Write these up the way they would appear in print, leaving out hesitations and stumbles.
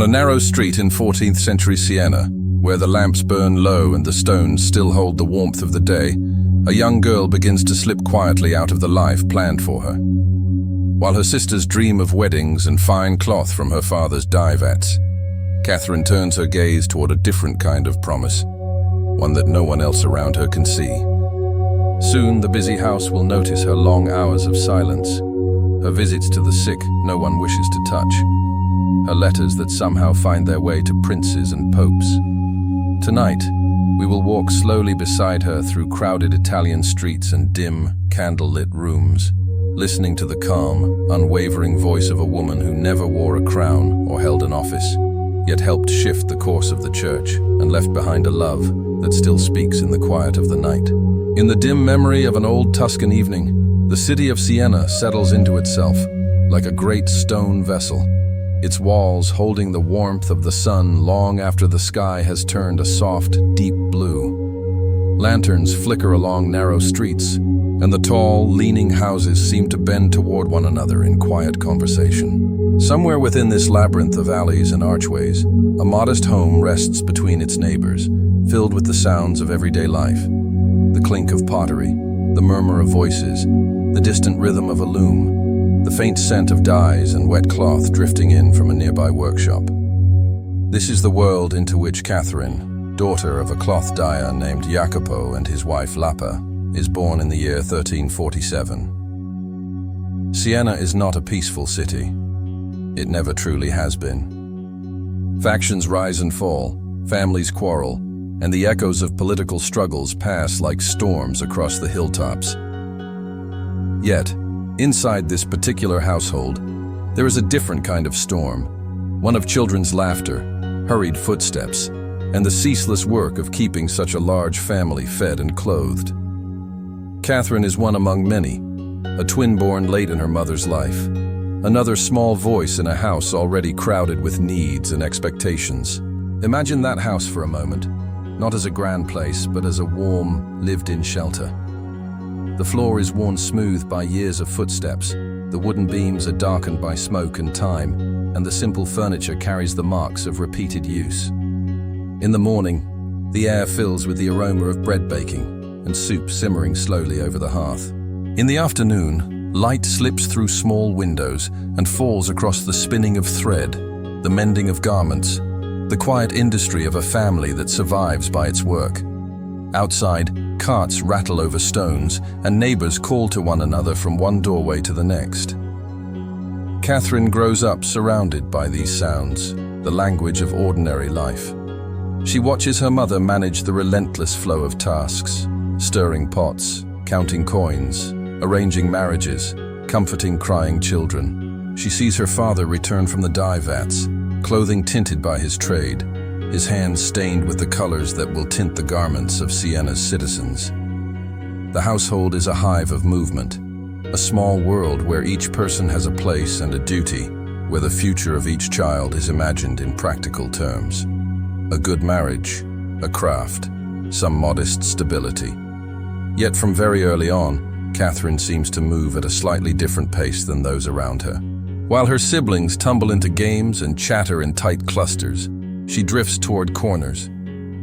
On a narrow street in 14th century Siena, where the lamps burn low and the stones still hold the warmth of the day, a young girl begins to slip quietly out of the life planned for her. While her sisters dream of weddings and fine cloth from her father's dye vats, Catherine turns her gaze toward a different kind of promise, one that no one else around her can see. Soon the busy house will notice her long hours of silence, her visits to the sick no one wishes to touch, her letters that somehow find their way to princes and popes. Tonight, we will walk slowly beside her through crowded Italian streets and dim, candle-lit rooms, listening to the calm, unwavering voice of a woman who never wore a crown or held an office, yet helped shift the course of the church and left behind a love that still speaks in the quiet of the night. In the dim memory of an old Tuscan evening, the city of Siena settles into itself like a great stone vessel, its walls holding the warmth of the sun long after the sky has turned a soft, deep blue. Lanterns flicker along narrow streets, and the tall, leaning houses seem to bend toward one another in quiet conversation. Somewhere within this labyrinth of alleys and archways, a modest home rests between its neighbors, filled with the sounds of everyday life. The clink of pottery, the murmur of voices, the distant rhythm of a loom, the faint scent of dyes and wet cloth drifting in from a nearby workshop. This is the world into which Catherine, daughter of a cloth dyer named Jacopo and his wife Lapa, is born in the year 1347. Siena is not a peaceful city. It never truly has been. Factions rise and fall, families quarrel, and the echoes of political struggles pass like storms across the hilltops. Yet, inside this particular household, there is a different kind of storm, one of children's laughter, hurried footsteps, and the ceaseless work of keeping such a large family fed and clothed. Catherine is one among many, a twin born late in her mother's life, another small voice in a house already crowded with needs and expectations. Imagine that house for a moment, not as a grand place, but as a warm, lived-in shelter. The floor is worn smooth by years of footsteps, the wooden beams are darkened by smoke and time, and the simple furniture carries the marks of repeated use. In the morning, the air fills with the aroma of bread baking and soup simmering slowly over the hearth. In the afternoon, light slips through small windows and falls across the spinning of thread, the mending of garments, the quiet industry of a family that survives by its work. Outside, carts rattle over stones, and neighbors call to one another from one doorway to the next. Catherine grows up surrounded by these sounds, the language of ordinary life. She watches her mother manage the relentless flow of tasks, stirring pots, counting coins, arranging marriages, comforting crying children. She sees her father return from the dye vats, clothing tinted by his trade, his hands stained with the colors that will tint the garments of Siena's citizens. The household is a hive of movement, a small world where each person has a place and a duty, where the future of each child is imagined in practical terms. A good marriage, a craft, some modest stability. Yet from very early on, Catherine seems to move at a slightly different pace than those around her. While her siblings tumble into games and chatter in tight clusters, she drifts toward corners,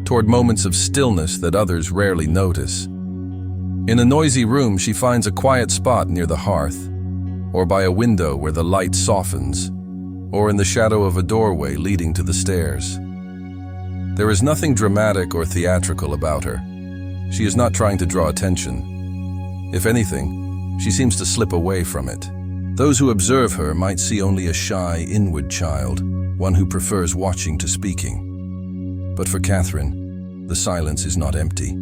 toward moments of stillness that others rarely notice. In a noisy room, she finds a quiet spot near the hearth, or by a window where the light softens, or in the shadow of a doorway leading to the stairs. There is nothing dramatic or theatrical about her. She is not trying to draw attention. If anything, she seems to slip away from it. Those who observe her might see only a shy, inward child, one who prefers watching to speaking. But for Catherine, the silence is not empty.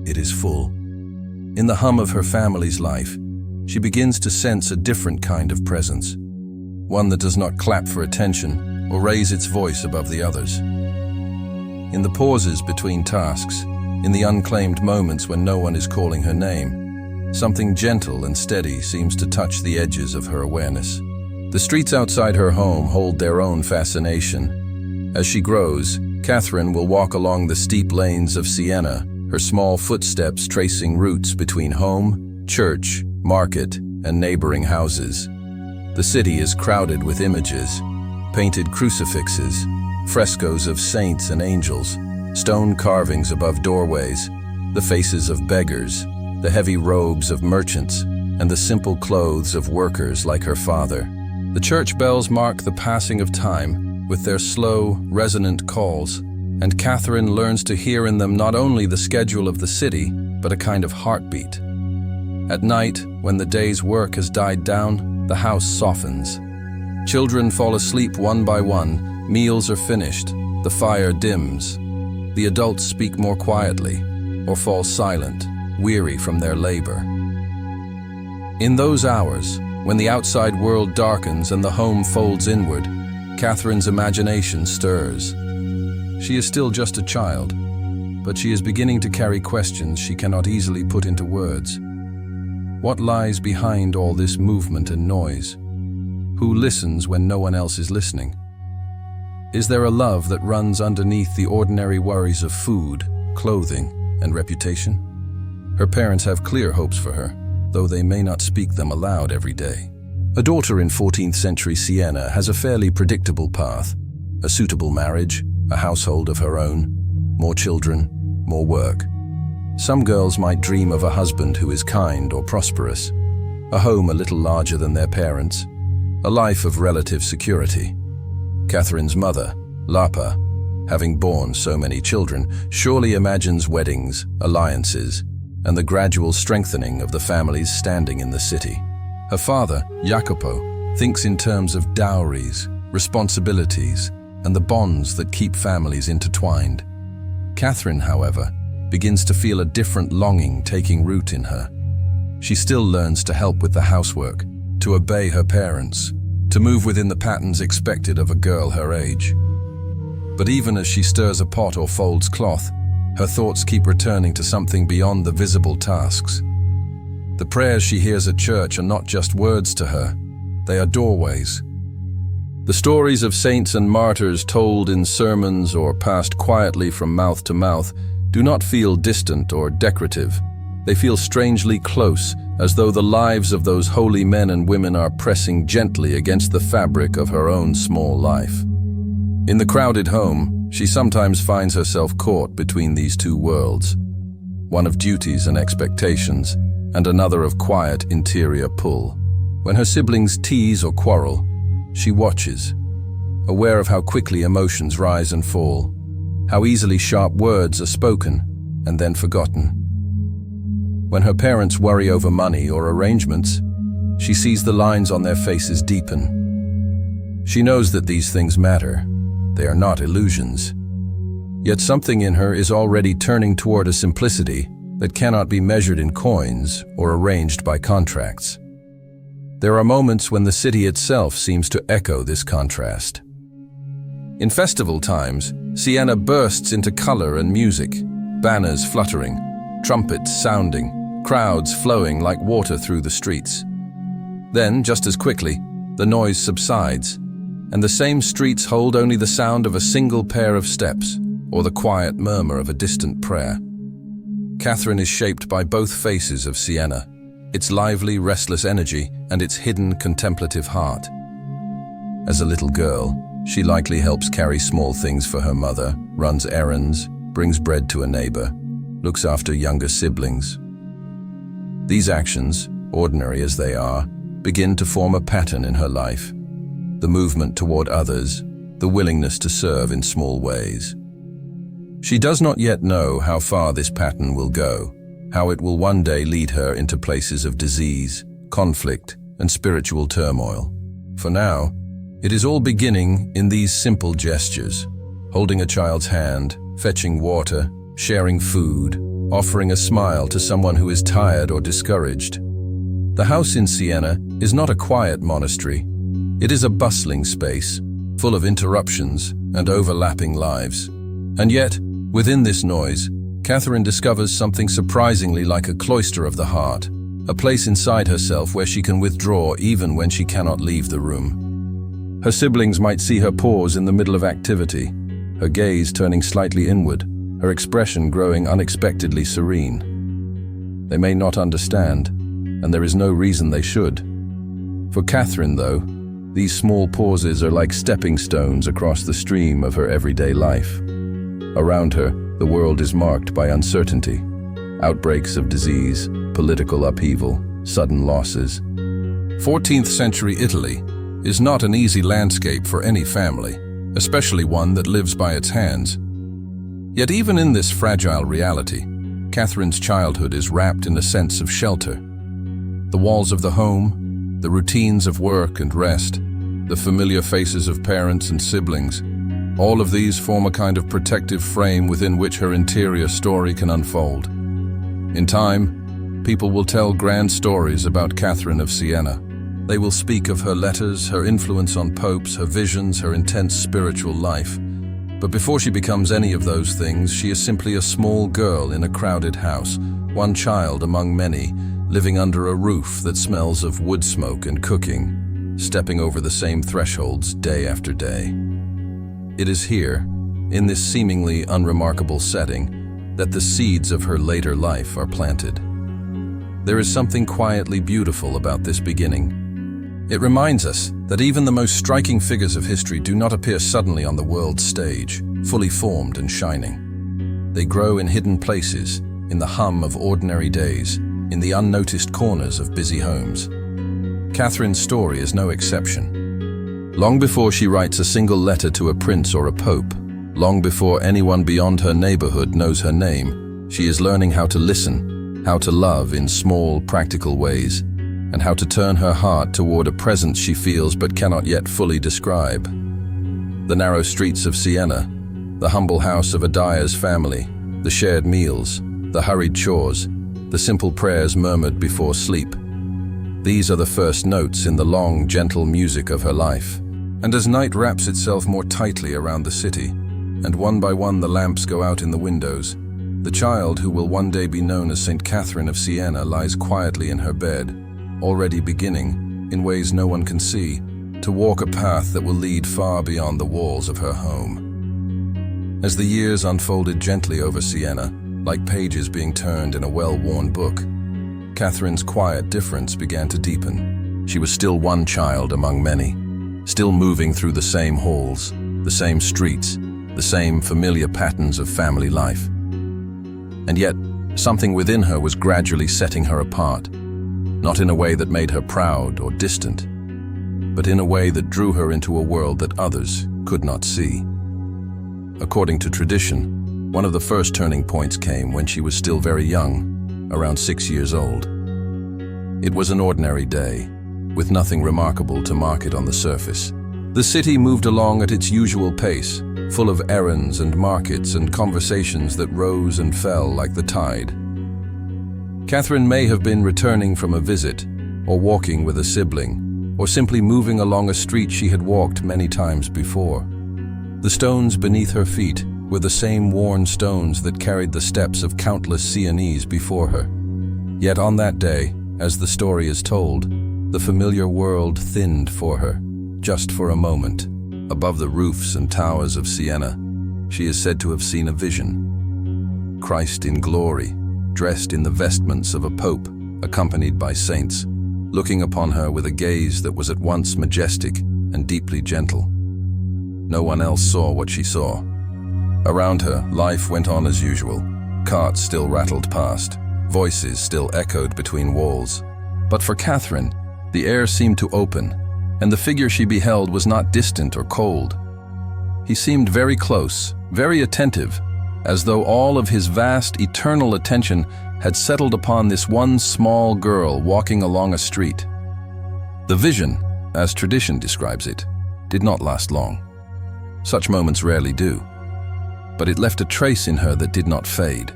It is full. In the hum of her family's life, she begins to sense a different kind of presence, one that does not clap for attention or raise its voice above the others. In the pauses between tasks, in the unclaimed moments when no one is calling her name, something gentle and steady seems to touch the edges of her awareness. The streets outside her home hold their own fascination. As she grows, Catherine will walk along the steep lanes of Siena, her small footsteps tracing routes between home, church, market, and neighboring houses. The city is crowded with images, painted crucifixes, frescoes of saints and angels, stone carvings above doorways, the faces of beggars, the heavy robes of merchants, and the simple clothes of workers like her father. The church bells mark the passing of time with their slow, resonant calls, and Catherine learns to hear in them not only the schedule of the city, but a kind of heartbeat. At night, when the day's work has died down, the house softens. Children fall asleep one by one, meals are finished, the fire dims. The adults speak more quietly, or fall silent, weary from their labor. In those hours, when the outside world darkens and the home folds inward, Catherine's imagination stirs. She is still just a child, but she is beginning to carry questions she cannot easily put into words. What lies behind all this movement and noise? Who listens when no one else is listening? Is there a love that runs underneath the ordinary worries of food, clothing, and reputation? Her parents have clear hopes for her, though they may not speak them aloud every day. A daughter in 14th century Siena has a fairly predictable path: a suitable marriage, a household of her own, more children, more work. Some girls might dream of a husband who is kind or prosperous, a home a little larger than their parents', a life of relative security. Catherine's mother, Lapa, having borne so many children, surely imagines weddings, alliances, and the gradual strengthening of the families standing in the city. Her father, Jacopo, thinks in terms of dowries, responsibilities, and the bonds that keep families intertwined. Catherine, however, begins to feel a different longing taking root in her. She still learns to help with the housework, to obey her parents, to move within the patterns expected of a girl her age. But even as she stirs a pot or folds cloth, her thoughts keep returning to something beyond the visible tasks. The prayers she hears at church are not just words to her, they are doorways. The stories of saints and martyrs told in sermons or passed quietly from mouth to mouth do not feel distant or decorative. They feel strangely close, as though the lives of those holy men and women are pressing gently against the fabric of her own small life. In the crowded home, she sometimes finds herself caught between these two worlds, one of duties and expectations, and another of quiet interior pull. When her siblings tease or quarrel, she watches, aware of how quickly emotions rise and fall, how easily sharp words are spoken and then forgotten. When her parents worry over money or arrangements, she sees the lines on their faces deepen. She knows that these things matter. They are not illusions. Yet something in her is already turning toward a simplicity that cannot be measured in coins or arranged by contracts. There are moments when the city itself seems to echo this contrast. In festival times, Siena bursts into color and music, banners fluttering, trumpets sounding, crowds flowing like water through the streets. Then, just as quickly, the noise subsides, and the same streets hold only the sound of a single pair of steps or the quiet murmur of a distant prayer. Catherine is shaped by both faces of Siena, its lively, restless energy and its hidden, contemplative heart. As a little girl, she likely helps carry small things for her mother, runs errands, brings bread to a neighbor, looks after younger siblings. These actions, ordinary as they are, begin to form a pattern in her life. The movement toward others, the willingness to serve in small ways. She does not yet know how far this pattern will go, how it will one day lead her into places of disease, conflict, and spiritual turmoil. For now, it is all beginning in these simple gestures: holding a child's hand, fetching water, sharing food, offering a smile to someone who is tired or discouraged. The house in Siena is not a quiet monastery. It is a bustling space, full of interruptions and overlapping lives. And yet, within this noise, Catherine discovers something surprisingly like a cloister of the heart, a place inside herself where she can withdraw even when she cannot leave the room. Her siblings might see her pause in the middle of activity, her gaze turning slightly inward, her expression growing unexpectedly serene. They may not understand, and there is no reason they should. For Catherine, though, These small pauses are like stepping stones across the stream of her everyday life. Around her, the world is marked by uncertainty, outbreaks of disease, political upheaval, sudden losses. 14th century Italy is not an easy landscape for any family, especially one that lives by its hands. Yet even in this fragile reality, Catherine's childhood is wrapped in a sense of shelter. The walls of the home, the routines of work and rest, the familiar faces of parents and siblings, all of these form a kind of protective frame within which her interior story can unfold. In time, people will tell grand stories about Catherine of Siena. They will speak of her letters, her influence on popes, her visions, her intense spiritual life. But before she becomes any of those things, she is simply a small girl in a crowded house, one child among many, living under a roof that smells of wood smoke and cooking, stepping over the same thresholds day after day. It is here, in this seemingly unremarkable setting, that the seeds of her later life are planted. There is something quietly beautiful about this beginning. It reminds us that even the most striking figures of history do not appear suddenly on the world's stage, fully formed and shining. They grow in hidden places, in the hum of ordinary days, in the unnoticed corners of busy homes. Catherine's story is no exception. Long before she writes a single letter to a prince or a pope, long before anyone beyond her neighborhood knows her name, she is learning how to listen, how to love in small, practical ways, and how to turn her heart toward a presence she feels but cannot yet fully describe. The narrow streets of Siena, the humble house of a dyer's family, the shared meals, the hurried chores, the simple prayers murmured before sleep. These are the first notes in the long, gentle music of her life. And as night wraps itself more tightly around the city, and one by one the lamps go out in the windows, the child who will one day be known as St. Catherine of Siena lies quietly in her bed, already beginning, in ways no one can see, to walk a path that will lead far beyond the walls of her home. As the years unfolded gently over Siena, like pages being turned in a well-worn book, Catherine's quiet difference began to deepen. She was still one child among many, still moving through the same halls, the same streets, the same familiar patterns of family life. And yet, something within her was gradually setting her apart. Not in a way that made her proud or distant, but in a way that drew her into a world that others could not see. According to tradition, one of the first turning points came when she was still very young, around 6 years old. It was an ordinary day, with nothing remarkable to mark it on the surface. The city moved along at its usual pace, full of errands and markets and conversations that rose and fell like the tide. Catherine may have been returning from a visit, or walking with a sibling, or simply moving along a street she had walked many times before. The stones beneath her feet were the same worn stones that carried the steps of countless Sienese before her. Yet on that day, as the story is told, the familiar world thinned for her, just for a moment. Above the roofs and towers of Siena, she is said to have seen a vision. Christ in glory, dressed in the vestments of a pope, accompanied by saints, looking upon her with a gaze that was at once majestic and deeply gentle. No one else saw what she saw. Around her, life went on as usual. Carts still rattled past, voices still echoed between walls. But for Catherine, the air seemed to open, and the figure she beheld was not distant or cold. He seemed very close, very attentive, as though all of his vast, eternal attention had settled upon this one small girl walking along a street. The vision, as tradition describes it, did not last long. Such moments rarely do. But it left a trace in her that did not fade.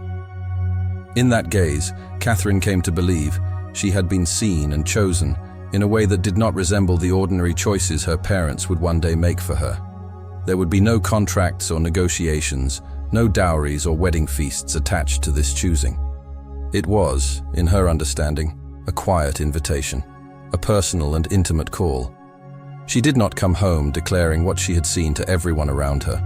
In that gaze, Catherine came to believe she had been seen and chosen in a way that did not resemble the ordinary choices her parents would one day make for her. There would be no contracts or negotiations, no dowries or wedding feasts attached to this choosing. It was, in her understanding, a quiet invitation, a personal and intimate call. She did not come home declaring what she had seen to everyone around her.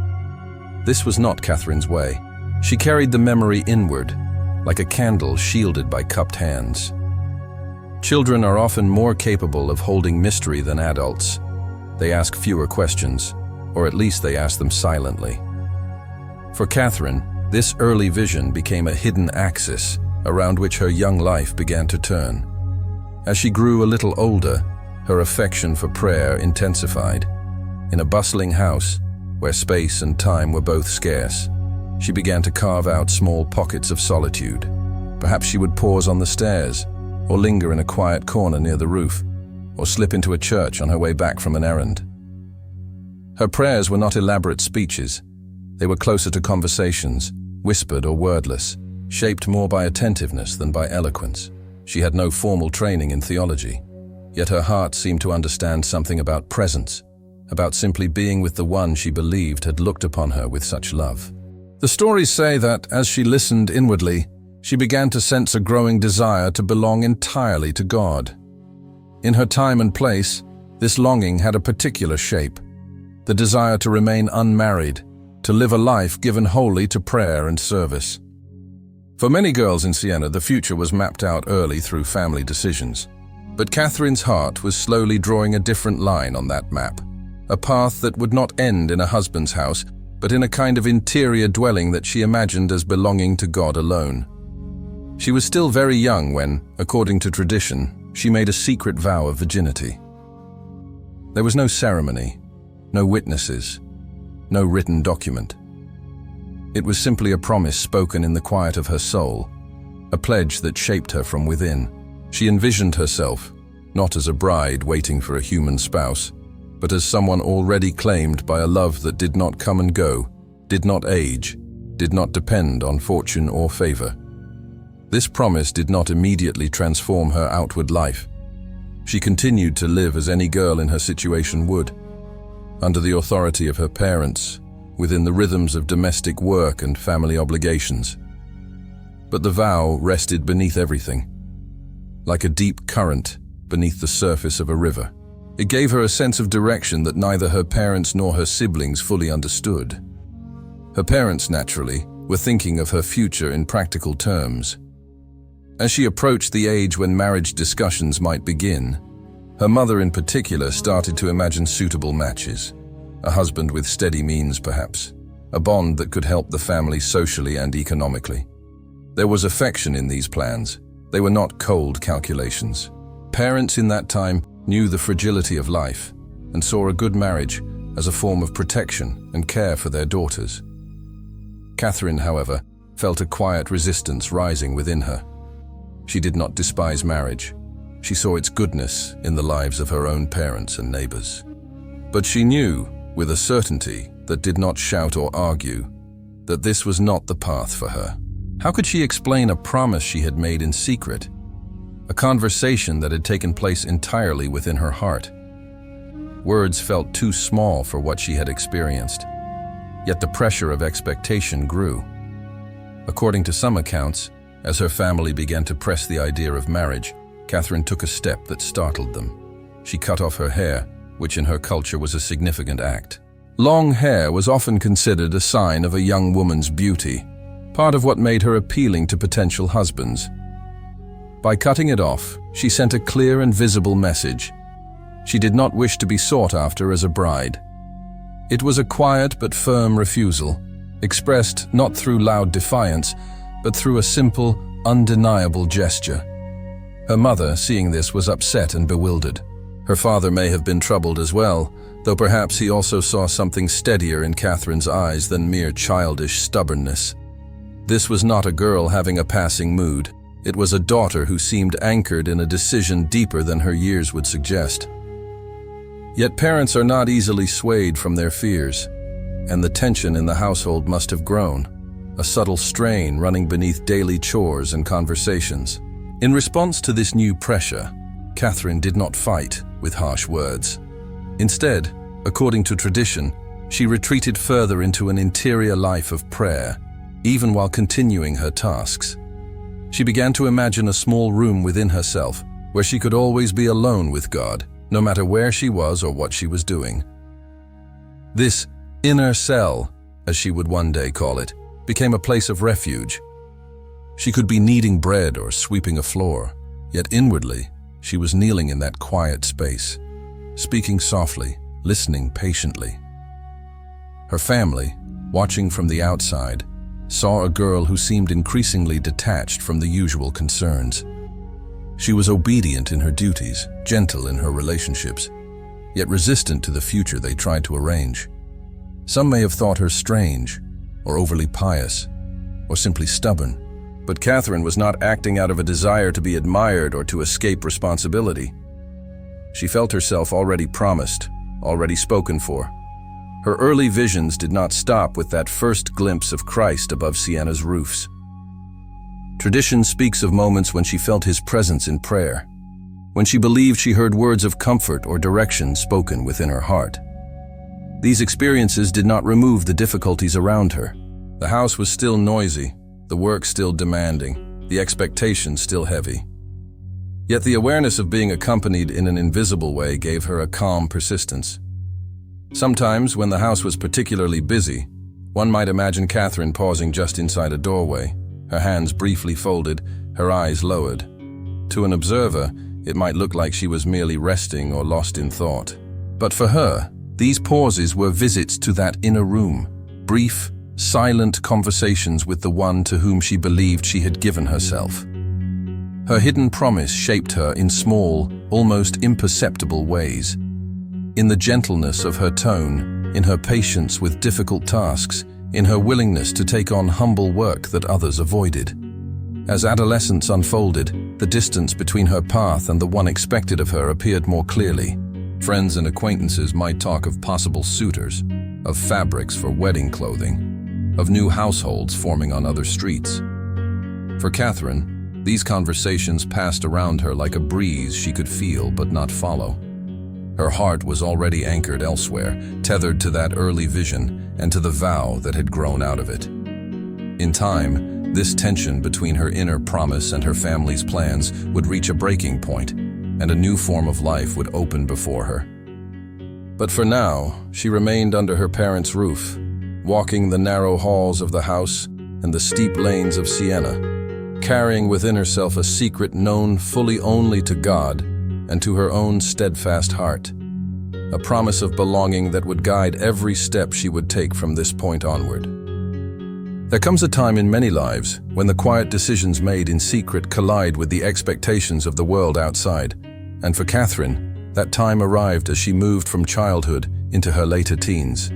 This was not Catherine's way. She carried the memory inward, like a candle shielded by cupped hands. Children are often more capable of holding mystery than adults. They ask fewer questions, or at least they ask them silently. For Catherine, this early vision became a hidden axis around which her young life began to turn. As she grew a little older, her affection for prayer intensified. In a bustling house, where space and time were both scarce, she began to carve out small pockets of solitude. Perhaps she would pause on the stairs, or linger in a quiet corner near the roof, or slip into a church on her way back from an errand. Her prayers were not elaborate speeches. They were closer to conversations, whispered or wordless, shaped more by attentiveness than by eloquence. She had no formal training in theology, yet her heart seemed to understand something about presence, about simply being with the one she believed had looked upon her with such love. The stories say that, as she listened inwardly, she began to sense a growing desire to belong entirely to God. In her time and place, this longing had a particular shape: the desire to remain unmarried, to live a life given wholly to prayer and service. For many girls in Siena, the future was mapped out early through family decisions. But Catherine's heart was slowly drawing a different line on that map, a path that would not end in a husband's house, but in a kind of interior dwelling that she imagined as belonging to God alone. She was still very young when, according to tradition, she made a secret vow of virginity. There was no ceremony, no witnesses, no written document. It was simply a promise spoken in the quiet of her soul, a pledge that shaped her from within. She envisioned herself, not as a bride waiting for a human spouse, but as someone already claimed by a love that did not come and go, did not age, did not depend on fortune or favor. This promise did not immediately transform her outward life. She continued to live as any girl in her situation would, under the authority of her parents, within the rhythms of domestic work and family obligations. But the vow rested beneath everything, like a deep current beneath the surface of a river. It gave her a sense of direction that neither her parents nor her siblings fully understood. Her parents, naturally, were thinking of her future in practical terms. As she approached the age when marriage discussions might begin, her mother in particular started to imagine suitable matches. A husband with steady means, perhaps. A bond that could help the family socially and economically. There was affection in these plans. They were not cold calculations. Parents in that time knew the fragility of life and saw a good marriage as a form of protection and care for their daughters. Catherine, however, felt a quiet resistance rising within her. She did not despise marriage. She saw its goodness in the lives of her own parents and neighbors. But she knew, with a certainty that did not shout or argue, that this was not the path for her. How could she explain a promise she had made in secret? A conversation that had taken place entirely within her heart. Words felt too small for what she had experienced, yet the pressure of expectation grew. According to some accounts, as her family began to press the idea of marriage, Catherine took a step that startled them. She cut off her hair, which in her culture was a significant act. Long hair was often considered a sign of a young woman's beauty, part of what made her appealing to potential husbands. By cutting it off, she sent a clear and visible message. She did not wish to be sought after as a bride. It was a quiet but firm refusal, expressed not through loud defiance, but through a simple, undeniable gesture. Her mother, seeing this, was upset and bewildered. Her father may have been troubled as well, though perhaps he also saw something steadier in Catherine's eyes than mere childish stubbornness. This was not a girl having a passing mood. It was a daughter who seemed anchored in a decision deeper than her years would suggest. Yet parents are not easily swayed from their fears, and the tension in the household must have grown, a subtle strain running beneath daily chores and conversations. In response to this new pressure, Catherine did not fight with harsh words. Instead, according to tradition, she retreated further into an interior life of prayer, even while continuing her tasks. She began to imagine a small room within herself, where she could always be alone with God, no matter where she was or what she was doing. This inner cell, as she would one day call it, became a place of refuge. She could be kneading bread or sweeping a floor, yet inwardly, she was kneeling in that quiet space, speaking softly, listening patiently. Her family, watching from the outside, saw a girl who seemed increasingly detached from the usual concerns. She was obedient in her duties, gentle in her relationships, yet resistant to the future they tried to arrange. Some may have thought her strange, or overly pious, or simply stubborn. But Catherine was not acting out of a desire to be admired or to escape responsibility. She felt herself already promised, already spoken for. Her early visions did not stop with that first glimpse of Christ above Siena's roofs. Tradition speaks of moments when she felt his presence in prayer, when she believed she heard words of comfort or direction spoken within her heart. These experiences did not remove the difficulties around her. The house was still noisy, the work still demanding, the expectations still heavy. Yet the awareness of being accompanied in an invisible way gave her a calm persistence. Sometimes, when the house was particularly busy, one might imagine Catherine pausing just inside a doorway, her hands briefly folded, her eyes lowered. To an observer, it might look like she was merely resting or lost in thought. But for her, these pauses were visits to that inner room, brief, silent conversations with the one to whom she believed she had given herself. Her hidden promise shaped her in small, almost imperceptible ways. In the gentleness of her tone, in her patience with difficult tasks, in her willingness to take on humble work that others avoided. As adolescence unfolded, the distance between her path and the one expected of her appeared more clearly. Friends and acquaintances might talk of possible suitors, of fabrics for wedding clothing, of new households forming on other streets. For Catherine, these conversations passed around her like a breeze she could feel but not follow. Her heart was already anchored elsewhere, tethered to that early vision and to the vow that had grown out of it. In time, this tension between her inner promise and her family's plans would reach a breaking point, and a new form of life would open before her. But for now, she remained under her parents' roof, walking the narrow halls of the house and the steep lanes of Siena, carrying within herself a secret known fully only to God and to her own steadfast heart, a promise of belonging that would guide every step she would take from this point onward. There comes a time in many lives when the quiet decisions made in secret collide with the expectations of the world outside, and for Catherine, that time arrived as she moved from childhood into her later teens.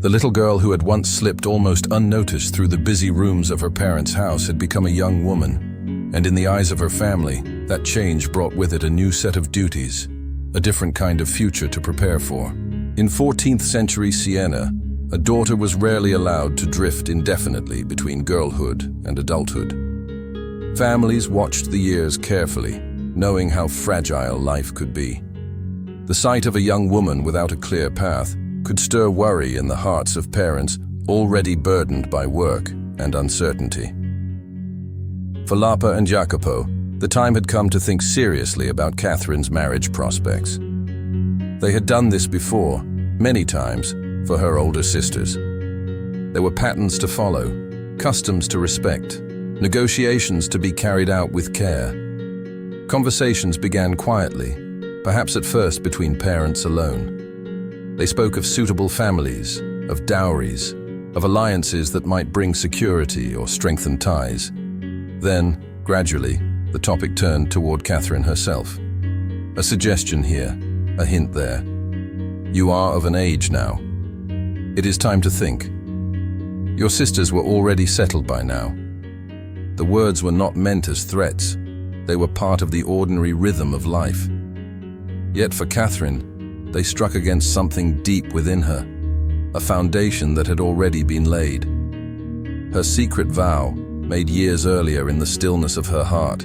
The little girl who had once slipped almost unnoticed through the busy rooms of her parents' house had become a young woman, and in the eyes of her family, that change brought with it a new set of duties, a different kind of future to prepare for. In 14th century Siena, a daughter was rarely allowed to drift indefinitely between girlhood and adulthood. Families watched the years carefully, knowing how fragile life could be. The sight of a young woman without a clear path could stir worry in the hearts of parents already burdened by work and uncertainty. For Lapa and Jacopo, the time had come to think seriously about Catherine's marriage prospects. They had done this before, many times, for her older sisters. There were patterns to follow, customs to respect, negotiations to be carried out with care. Conversations began quietly, perhaps at first between parents alone. They spoke of suitable families, of dowries, of alliances that might bring security or strengthen ties. Then, gradually, the topic turned toward Catherine herself. A suggestion here, a hint there. You are of an age now. It is time to think. Your sisters were already settled by now. The words were not meant as threats. They were part of the ordinary rhythm of life. Yet for Catherine, they struck against something deep within her, a foundation that had already been laid. Her secret vow, made years earlier in the stillness of her heart,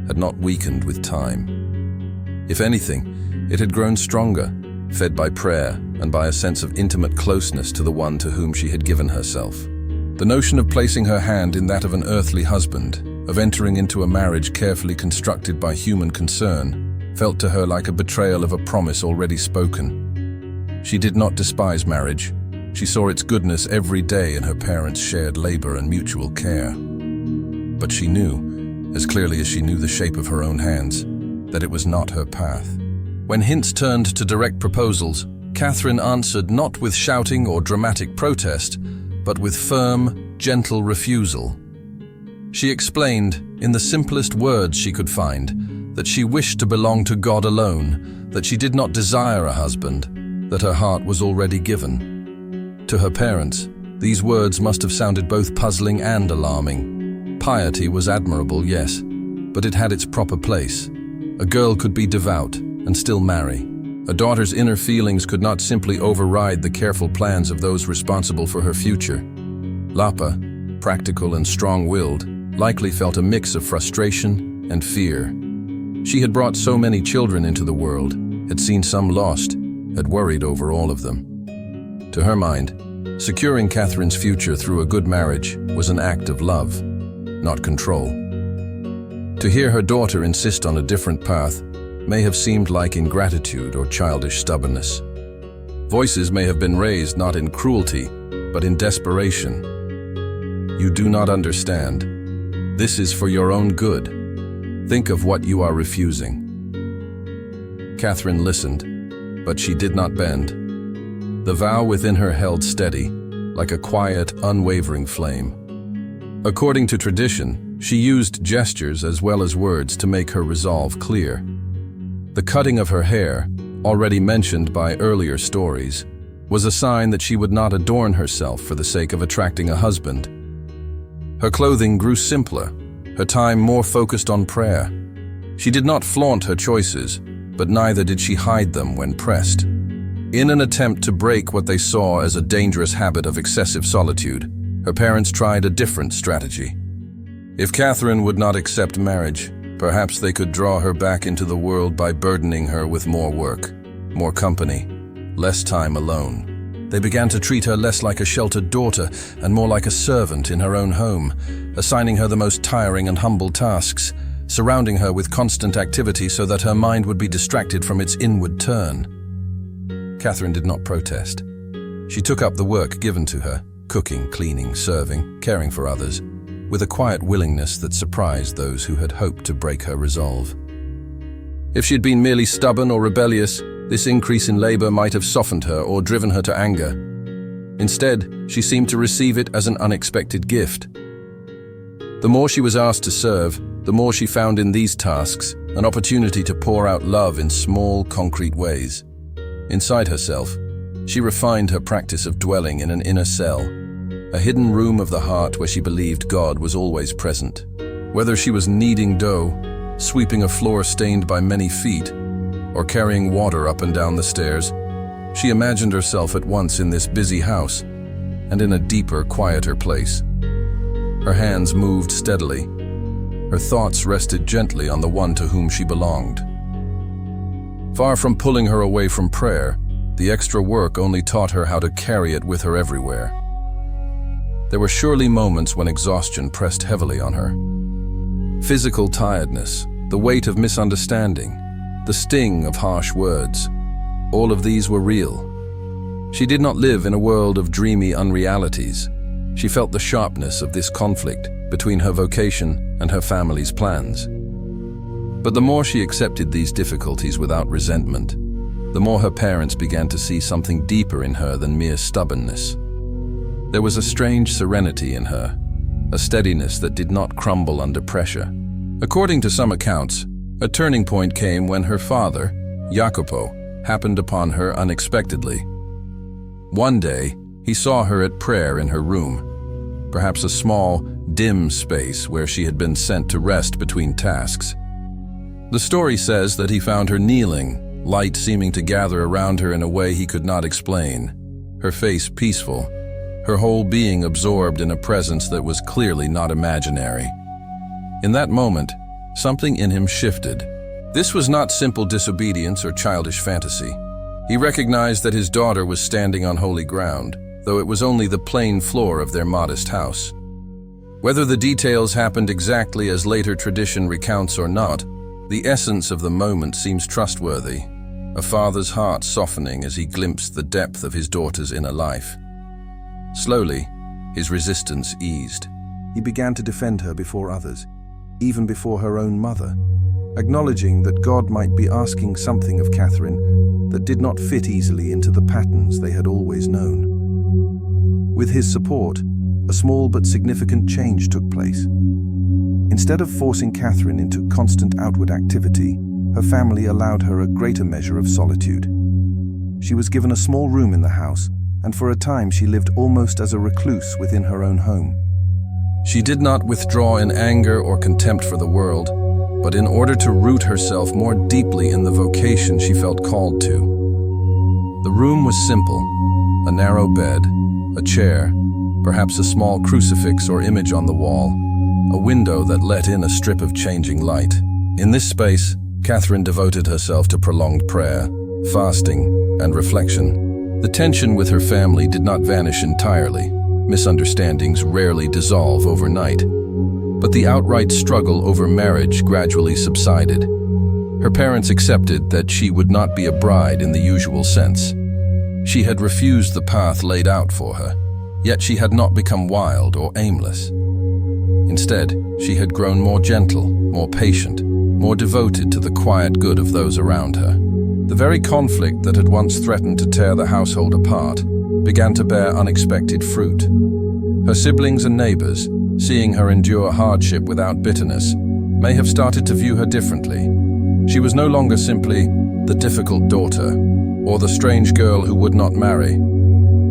had not weakened with time. If anything, it had grown stronger, fed by prayer and by a sense of intimate closeness to the one to whom she had given herself. The notion of placing her hand in that of an earthly husband, of entering into a marriage carefully constructed by human concern, felt to her like a betrayal of a promise already spoken. She did not despise marriage. She saw its goodness every day in her parents' shared labor and mutual care. But she knew, as clearly as she knew the shape of her own hands, that it was not her path. When hints turned to direct proposals, Catherine answered not with shouting or dramatic protest, but with firm, gentle refusal. She explained, in the simplest words she could find, that she wished to belong to God alone, that she did not desire a husband, that her heart was already given. To her parents, these words must have sounded both puzzling and alarming. Piety was admirable, yes, but it had its proper place. A girl could be devout and still marry. A daughter's inner feelings could not simply override the careful plans of those responsible for her future. Lapa, practical and strong-willed, likely felt a mix of frustration and fear. She had brought so many children into the world, had seen some lost, had worried over all of them. To her mind, securing Catherine's future through a good marriage was an act of love, not control. To hear her daughter insist on a different path may have seemed like ingratitude or childish stubbornness. Voices may have been raised not in cruelty, but in desperation. You do not understand. This is for your own good. Think of what you are refusing. Catherine listened, but she did not bend. The vow within her held steady, like a quiet, unwavering flame. According to tradition, she used gestures as well as words to make her resolve clear. The cutting of her hair, already mentioned by earlier stories, was a sign that she would not adorn herself for the sake of attracting a husband. Her clothing grew simpler, her time more focused on prayer. She did not flaunt her choices, but neither did she hide them when pressed. In an attempt to break what they saw as a dangerous habit of excessive solitude, her parents tried a different strategy. If Catherine would not accept marriage, perhaps they could draw her back into the world by burdening her with more work, more company, less time alone. They began to treat her less like a sheltered daughter and more like a servant in her own home, assigning her the most tiring and humble tasks, surrounding her with constant activity so that her mind would be distracted from its inward turn. Catherine did not protest. She took up the work given to her, cooking, cleaning, serving, caring for others, with a quiet willingness that surprised those who had hoped to break her resolve. If she had been merely stubborn or rebellious, this increase in labor might have softened her or driven her to anger. Instead, she seemed to receive it as an unexpected gift. The more she was asked to serve, the more she found in these tasks an opportunity to pour out love in small, concrete ways. Inside herself, she refined her practice of dwelling in an inner cell, a hidden room of the heart where she believed God was always present. Whether she was kneading dough, sweeping a floor stained by many feet, or carrying water up and down the stairs, she imagined herself at once in this busy house and in a deeper, quieter place. Her hands moved steadily. Her thoughts rested gently on the one to whom she belonged. Far from pulling her away from prayer, the extra work only taught her how to carry it with her everywhere. There were surely moments when exhaustion pressed heavily on her. Physical tiredness, the weight of misunderstanding, the sting of harsh words, all of these were real. She did not live in a world of dreamy unrealities. She felt the sharpness of this conflict between her vocation and her family's plans. But the more she accepted these difficulties without resentment, the more her parents began to see something deeper in her than mere stubbornness. There was a strange serenity in her, a steadiness that did not crumble under pressure. According to some accounts, a turning point came when her father, Jacopo, happened upon her unexpectedly. One day, he saw her at prayer in her room, perhaps a small, dim space where she had been sent to rest between tasks. The story says that he found her kneeling, light seeming to gather around her in a way he could not explain, her face peaceful, her whole being absorbed in a presence that was clearly not imaginary. In that moment, something in him shifted. This was not simple disobedience or childish fantasy. He recognized that his daughter was standing on holy ground, though it was only the plain floor of their modest house. Whether the details happened exactly as later tradition recounts or not, the essence of the moment seems trustworthy, a father's heart softening as he glimpsed the depth of his daughter's inner life. Slowly, his resistance eased. He began to defend her before others, even before her own mother, acknowledging that God might be asking something of Catherine that did not fit easily into the patterns they had always known. With his support, a small but significant change took place. Instead of forcing Catherine into constant outward activity, her family allowed her a greater measure of solitude. She was given a small room in the house, and for a time she lived almost as a recluse within her own home. She did not withdraw in anger or contempt for the world, but in order to root herself more deeply in the vocation she felt called to. The room was simple: a narrow bed, a chair, perhaps a small crucifix or image on the wall, a window that let in a strip of changing light. In this space, Catherine devoted herself to prolonged prayer, fasting, and reflection. The tension with her family did not vanish entirely. Misunderstandings rarely dissolve overnight. But the outright struggle over marriage gradually subsided. Her parents accepted that she would not be a bride in the usual sense. She had refused the path laid out for her, yet she had not become wild or aimless. Instead, she had grown more gentle, more patient, more devoted to the quiet good of those around her. The very conflict that had once threatened to tear the household apart began to bear unexpected fruit. Her siblings and neighbors, seeing her endure hardship without bitterness, may have started to view her differently. She was no longer simply the difficult daughter or the strange girl who would not marry,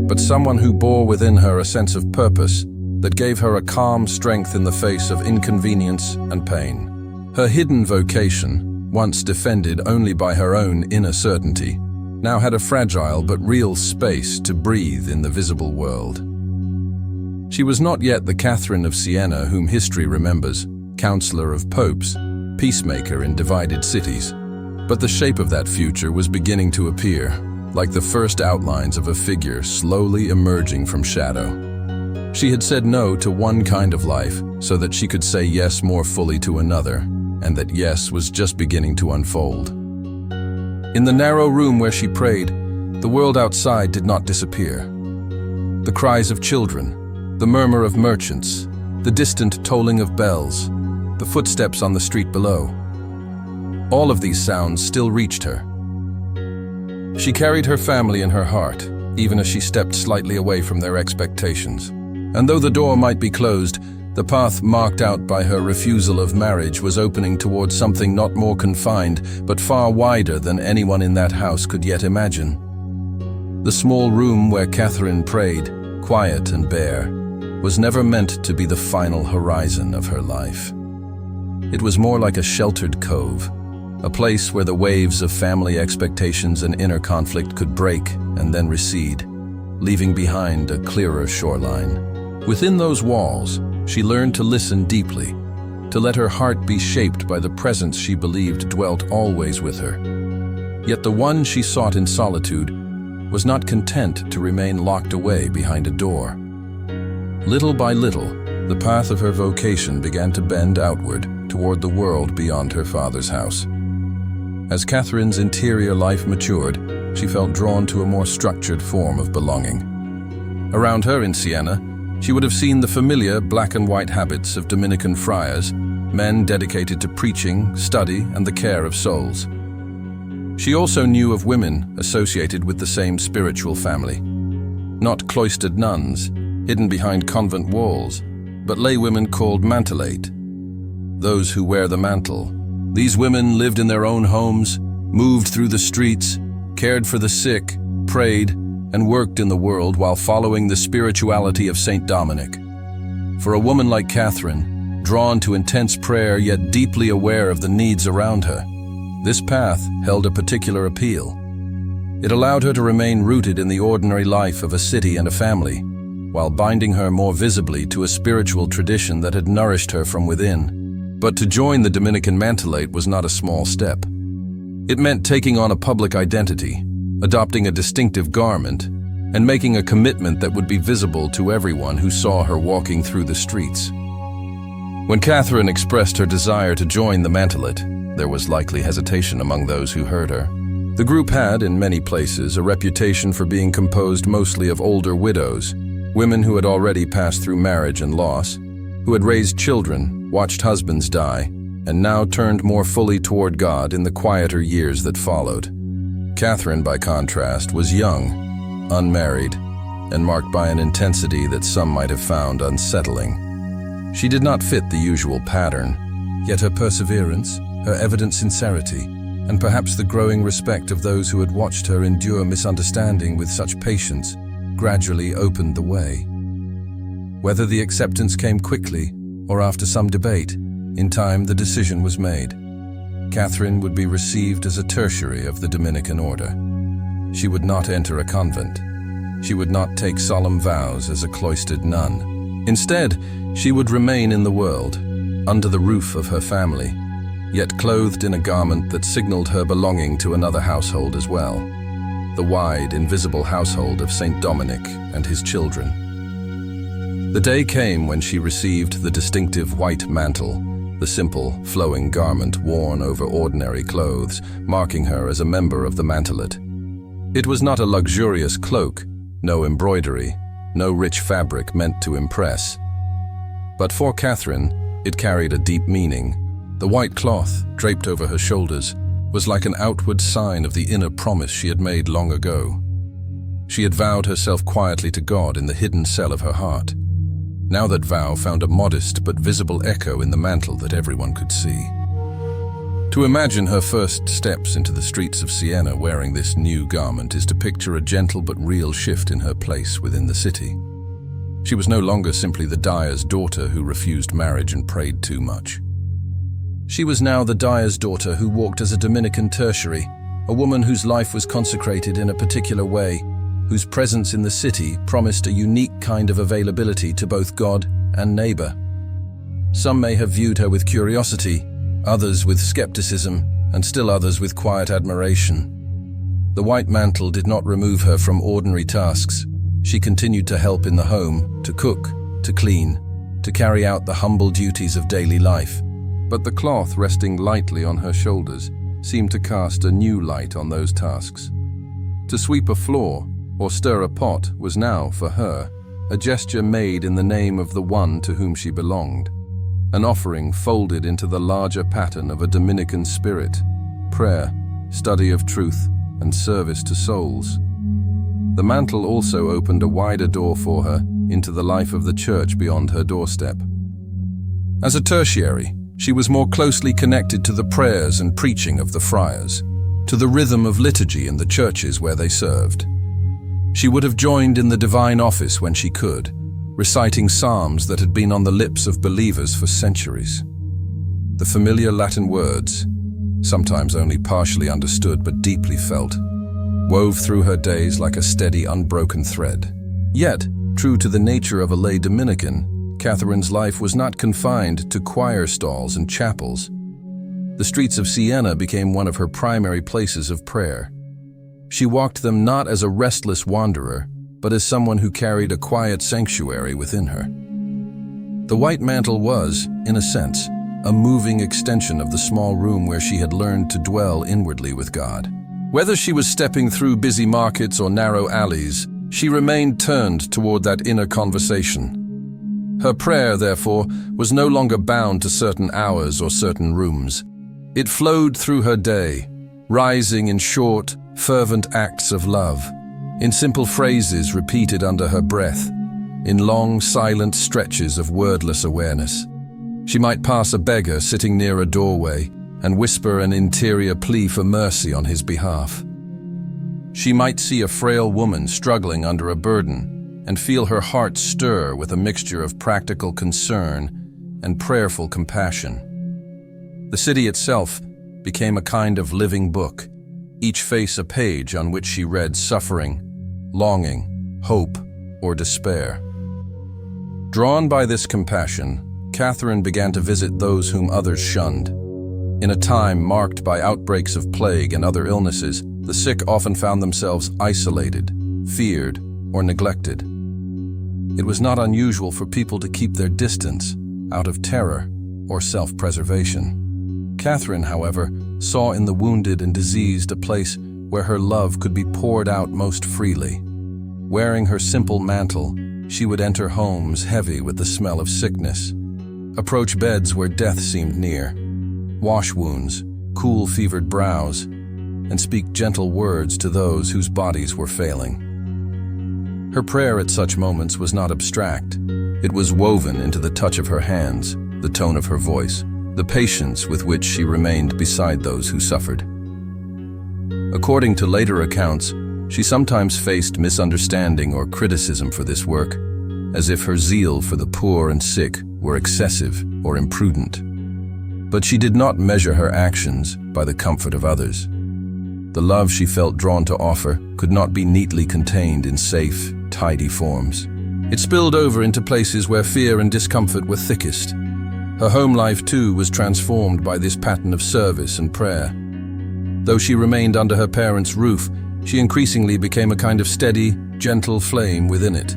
but someone who bore within her a sense of purpose that gave her a calm strength in the face of inconvenience and pain. Her hidden vocation, once defended only by her own inner certainty, now had a fragile but real space to breathe in the visible world. She was not yet the Catherine of Siena whom history remembers, counselor of popes, peacemaker in divided cities. But the shape of that future was beginning to appear, like the first outlines of a figure slowly emerging from shadow. She had said no to one kind of life so that she could say yes more fully to another, and that yes was just beginning to unfold. In the narrow room where she prayed, the world outside did not disappear. The cries of children, the murmur of merchants, the distant tolling of bells, the footsteps on the street below. All of these sounds still reached her. She carried her family in her heart, even as she stepped slightly away from their expectations. And though the door might be closed, the path marked out by her refusal of marriage was opening towards something not more confined, but far wider than anyone in that house could yet imagine. The small room where Catherine prayed, quiet and bare, was never meant to be the final horizon of her life. It was more like a sheltered cove, a place where the waves of family expectations and inner conflict could break and then recede, leaving behind a clearer shoreline. Within those walls, she learned to listen deeply, to let her heart be shaped by the presence she believed dwelt always with her. Yet the one she sought in solitude was not content to remain locked away behind a door. Little by little, the path of her vocation began to bend outward toward the world beyond her father's house. As Catherine's interior life matured, she felt drawn to a more structured form of belonging. Around her in Siena, she would have seen the familiar black and white habits of Dominican friars, men dedicated to preaching, study, and the care of souls. She also knew of women associated with the same spiritual family. Not cloistered nuns, hidden behind convent walls, but laywomen called mantelate, those who wear the mantle. These women lived in their own homes, moved through the streets, cared for the sick, prayed, and worked in the world while following the spirituality of Saint Dominic. For a woman like Catherine, drawn to intense prayer yet deeply aware of the needs around her, this path held a particular appeal. It allowed her to remain rooted in the ordinary life of a city and a family, while binding her more visibly to a spiritual tradition that had nourished her from within. But to join the Dominican mantelate was not a small step. It meant taking on a public identity, adopting a distinctive garment, and making a commitment that would be visible to everyone who saw her walking through the streets. When Catherine expressed her desire to join the mantelate, there was likely hesitation among those who heard her. The group had, in many places, a reputation for being composed mostly of older widows, women who had already passed through marriage and loss, who had raised children, watched husbands die, and now turned more fully toward God in the quieter years that followed. Catherine, by contrast, was young, unmarried, and marked by an intensity that some might have found unsettling. She did not fit the usual pattern, yet her perseverance, her evident sincerity, and perhaps the growing respect of those who had watched her endure misunderstanding with such patience, gradually opened the way. Whether the acceptance came quickly or after some debate, in time the decision was made. Catherine would be received as a tertiary of the Dominican order. She would not enter a convent. She would not take solemn vows as a cloistered nun. Instead, she would remain in the world, under the roof of her family, yet clothed in a garment that signaled her belonging to another household as well, the wide, invisible household of Saint Dominic and his children. The day came when she received the distinctive white mantle, the simple, flowing garment worn over ordinary clothes, marking her as a member of the mantelet. It was not a luxurious cloak, no embroidery, no rich fabric meant to impress. But for Catherine, it carried a deep meaning. The white cloth, draped over her shoulders, was like an outward sign of the inner promise she had made long ago. She had vowed herself quietly to God in the hidden cell of her heart. Now that vow found a modest but visible echo in the mantle that everyone could see. To imagine her first steps into the streets of Siena wearing this new garment is to picture a gentle but real shift in her place within the city. She was no longer simply the dyer's daughter who refused marriage and prayed too much. She was now the dyer's daughter who walked as a Dominican tertiary, a woman whose life was consecrated in a particular way, whose presence in the city promised a unique kind of availability to both God and neighbor. Some may have viewed her with curiosity, others with skepticism, and still others with quiet admiration. The white mantle did not remove her from ordinary tasks. She continued to help in the home, to cook, to clean, to carry out the humble duties of daily life. But the cloth resting lightly on her shoulders seemed to cast a new light on those tasks. To sweep a floor or stir a pot was now, for her, a gesture made in the name of the one to whom she belonged, an offering folded into the larger pattern of a Dominican spirit, prayer, study of truth, and service to souls. The mantle also opened a wider door for her into the life of the church beyond her doorstep. As a tertiary, she was more closely connected to the prayers and preaching of the friars, to the rhythm of liturgy in the churches where they served. She would have joined in the divine office when she could, reciting psalms that had been on the lips of believers for centuries. The familiar Latin words, sometimes only partially understood but deeply felt, wove through her days like a steady, unbroken thread. Yet, true to the nature of a lay Dominican, Catherine's life was not confined to choir stalls and chapels. The streets of Siena became one of her primary places of prayer. She walked them not as a restless wanderer, but as someone who carried a quiet sanctuary within her. The white mantle was, in a sense, a moving extension of the small room where she had learned to dwell inwardly with God. Whether she was stepping through busy markets or narrow alleys, she remained turned toward that inner conversation. Her prayer, therefore, was no longer bound to certain hours or certain rooms. It flowed through her day, rising in short, fervent acts of love, in simple phrases repeated under her breath, in long, silent stretches of wordless awareness. She might pass a beggar sitting near a doorway and whisper an interior plea for mercy on his behalf. She might see a frail woman struggling under a burden and feel her heart stir with a mixture of practical concern and prayerful compassion. The city itself became a kind of living book, each face a page on which she read suffering, longing, hope, or despair. Drawn by this compassion, Catherine began to visit those whom others shunned. In a time marked by outbreaks of plague and other illnesses, the sick often found themselves isolated, feared, or neglected. It was not unusual for people to keep their distance, out of terror or self-preservation. Catherine, however, saw in the wounded and diseased a place where her love could be poured out most freely. Wearing her simple mantle, she would enter homes heavy with the smell of sickness, approach beds where death seemed near, wash wounds, cool fevered brows, and speak gentle words to those whose bodies were failing. Her prayer at such moments was not abstract. It was woven into the touch of her hands, the tone of her voice, the patience with which she remained beside those who suffered. According to later accounts, she sometimes faced misunderstanding or criticism for this work, as if her zeal for the poor and sick were excessive or imprudent. But she did not measure her actions by the comfort of others. The love she felt drawn to offer could not be neatly contained in safe, tidy forms. It spilled over into places where fear and discomfort were thickest. Her home life, too, was transformed by this pattern of service and prayer. Though she remained under her parents' roof, she increasingly became a kind of steady, gentle flame within it.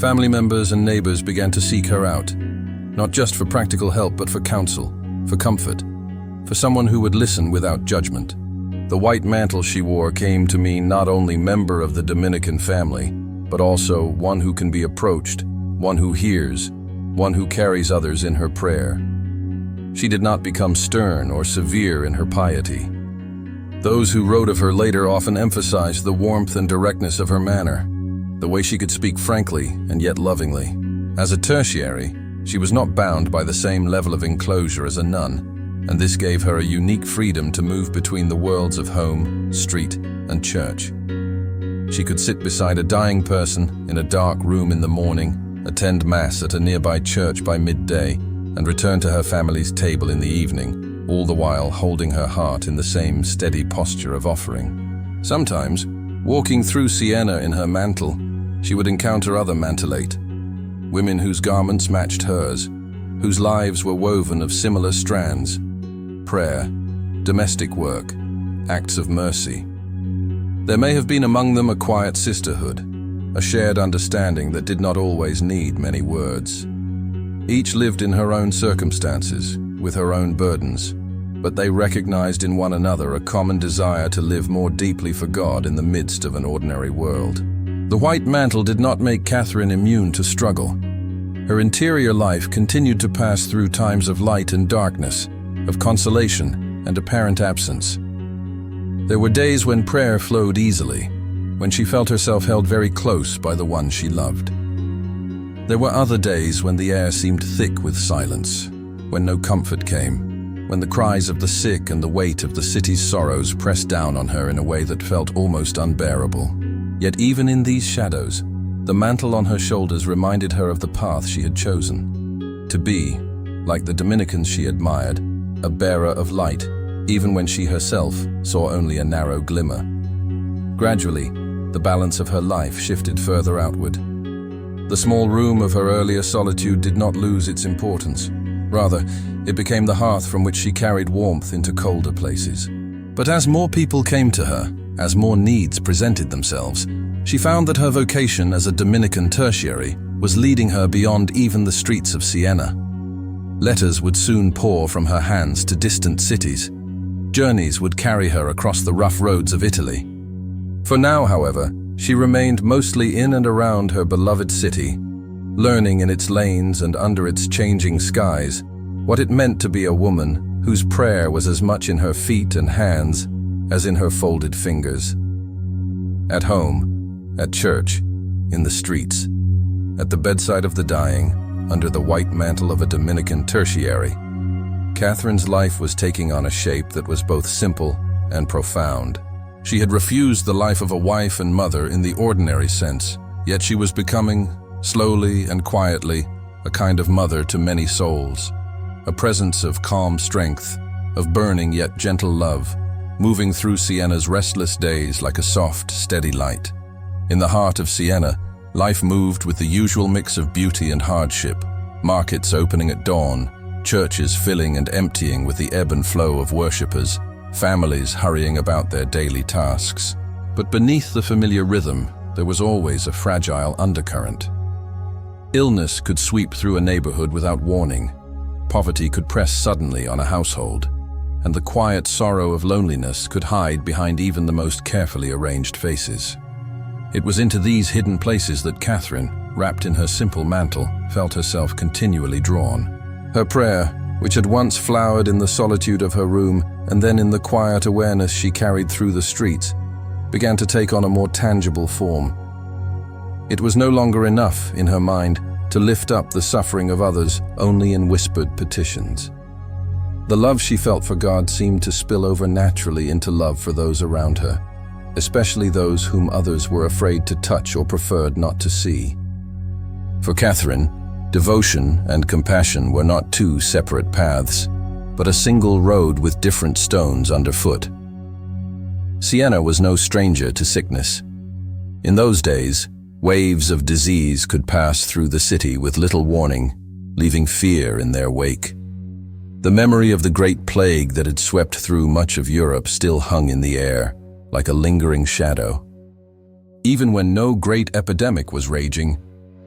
Family members and neighbors began to seek her out, not just for practical help, but for counsel, for comfort, for someone who would listen without judgment. The white mantle she wore came to mean not only member of the Dominican family, but also one who can be approached, one who hears, one who carries others in her prayer. She did not become stern or severe in her piety. Those who wrote of her later often emphasized the warmth and directness of her manner, the way she could speak frankly and yet lovingly. As a tertiary, she was not bound by the same level of enclosure as a nun, and this gave her a unique freedom to move between the worlds of home, street, and church. She could sit beside a dying person in a dark room in the morning, attend Mass at a nearby church by midday, and return to her family's table in the evening, all the while holding her heart in the same steady posture of offering. Sometimes, walking through Siena in her mantle, she would encounter other mantellate, women whose garments matched hers, whose lives were woven of similar strands: prayer, domestic work, acts of mercy. There may have been among them a quiet sisterhood, a shared understanding that did not always need many words. Each lived in her own circumstances, with her own burdens, but they recognized in one another a common desire to live more deeply for God in the midst of an ordinary world. The white mantle did not make Catherine immune to struggle. Her interior life continued to pass through times of light and darkness, of consolation and apparent absence. There were days when prayer flowed easily, when she felt herself held very close by the one she loved. There were other days when the air seemed thick with silence, when no comfort came, when the cries of the sick and the weight of the city's sorrows pressed down on her in a way that felt almost unbearable. Yet even in these shadows, the mantle on her shoulders reminded her of the path she had chosen: to be, like the Dominicans she admired, a bearer of light, even when she herself saw only a narrow glimmer. Gradually, the balance of her life shifted further outward. The small room of her earlier solitude did not lose its importance. Rather, it became the hearth from which she carried warmth into colder places. But as more people came to her, as more needs presented themselves, she found that her vocation as a Dominican tertiary was leading her beyond even the streets of Siena. Letters would soon pour from her hands to distant cities. Journeys would carry her across the rough roads of Italy. For now, however, she remained mostly in and around her beloved city, learning in its lanes and under its changing skies what it meant to be a woman whose prayer was as much in her feet and hands as in her folded fingers. At home, at church, in the streets, at the bedside of the dying, under the white mantle of a Dominican tertiary, Catherine's life was taking on a shape that was both simple and profound. She had refused the life of a wife and mother in the ordinary sense, yet she was becoming, slowly and quietly, a kind of mother to many souls, a presence of calm strength, of burning yet gentle love, moving through Siena's restless days like a soft, steady light. In the heart of Siena, life moved with the usual mix of beauty and hardship, markets opening at dawn, churches filling and emptying with the ebb and flow of worshippers, families hurrying about their daily tasks. But beneath the familiar rhythm, there was always a fragile undercurrent. Illness could sweep through a neighborhood without warning. Poverty could press suddenly on a household, and the quiet sorrow of loneliness could hide behind even the most carefully arranged faces. It was into these hidden places that Catherine, wrapped in her simple mantle, felt herself continually drawn. Her prayer, which had once flowered in the solitude of her room and then in the quiet awareness she carried through the streets, began to take on a more tangible form. It was no longer enough, in her mind, to lift up the suffering of others only in whispered petitions. The love she felt for God seemed to spill over naturally into love for those around her, especially those whom others were afraid to touch or preferred not to see. For Catherine, devotion and compassion were not two separate paths, but a single road with different stones underfoot. Siena was no stranger to sickness. In those days, waves of disease could pass through the city with little warning, leaving fear in their wake. The memory of the Great Plague that had swept through much of Europe still hung in the air, like a lingering shadow. Even when no great epidemic was raging,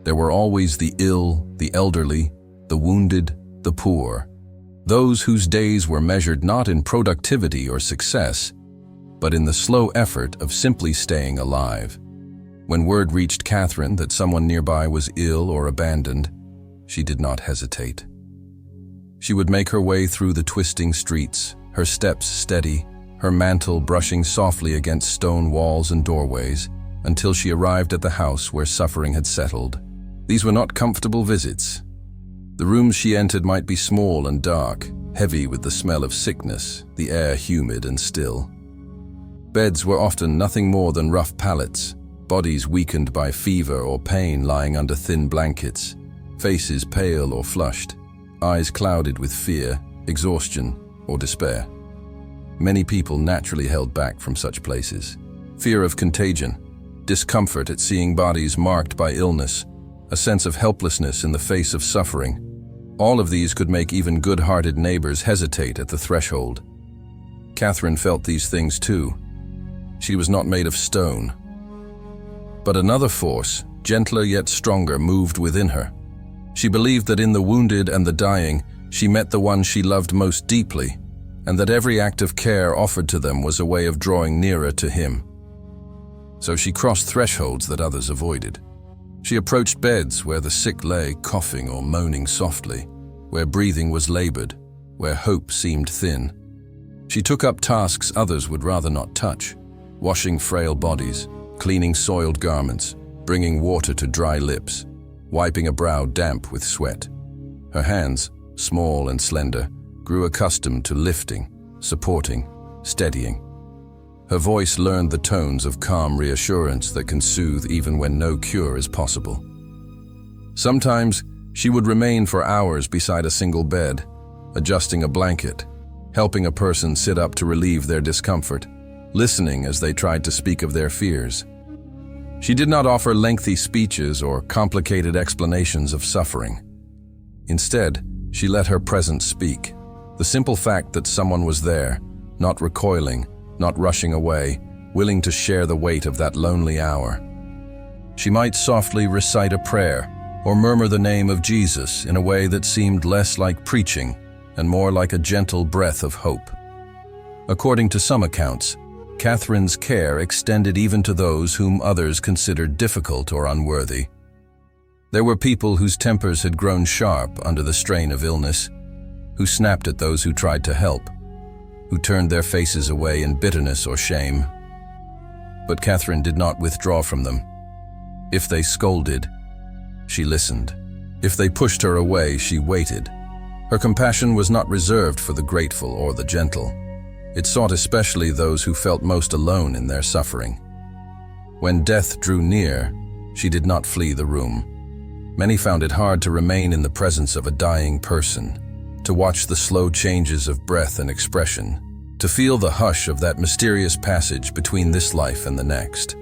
there were always the ill, the elderly, the wounded, the poor, those whose days were measured not in productivity or success, but in the slow effort of simply staying alive. When word reached Catherine that someone nearby was ill or abandoned, she did not hesitate. She would make her way through the twisting streets, her steps steady, her mantle brushing softly against stone walls and doorways, until she arrived at the house where suffering had settled. These were not comfortable visits. The rooms she entered might be small and dark, heavy with the smell of sickness, the air humid and still. Beds were often nothing more than rough pallets, bodies weakened by fever or pain lying under thin blankets, faces pale or flushed, eyes clouded with fear, exhaustion, or despair. Many people naturally held back from such places. Fear of contagion, discomfort at seeing bodies marked by illness, a sense of helplessness in the face of suffering. All of these could make even good-hearted neighbors hesitate at the threshold. Catherine felt these things too. She was not made of stone. But another force, gentler yet stronger, moved within her. She believed that in the wounded and the dying, she met the one she loved most deeply, and that every act of care offered to them was a way of drawing nearer to him. So she crossed thresholds that others avoided. She approached beds where the sick lay coughing or moaning softly, where breathing was labored, where hope seemed thin. She took up tasks others would rather not touch, washing frail bodies, cleaning soiled garments, bringing water to dry lips, wiping a brow damp with sweat. Her hands, small and slender, grew accustomed to lifting, supporting, steadying. Her voice learned the tones of calm reassurance that can soothe even when no cure is possible. Sometimes, she would remain for hours beside a single bed, adjusting a blanket, helping a person sit up to relieve their discomfort, listening as they tried to speak of their fears. She did not offer lengthy speeches or complicated explanations of suffering. Instead, she let her presence speak. The simple fact that someone was there, not recoiling, not rushing away, willing to share the weight of that lonely hour. She might softly recite a prayer or murmur the name of Jesus in a way that seemed less like preaching and more like a gentle breath of hope. According to some accounts, Catherine's care extended even to those whom others considered difficult or unworthy. There were people whose tempers had grown sharp under the strain of illness, who snapped at those who tried to help, who turned their faces away in bitterness or shame. But Catherine did not withdraw from them. If they scolded, she listened. If they pushed her away, she waited. Her compassion was not reserved for the grateful or the gentle. It sought especially those who felt most alone in their suffering. When death drew near, she did not flee the room. Many found it hard to remain in the presence of a dying person, to watch the slow changes of breath and expression, to feel the hush of that mysterious passage between this life and the next.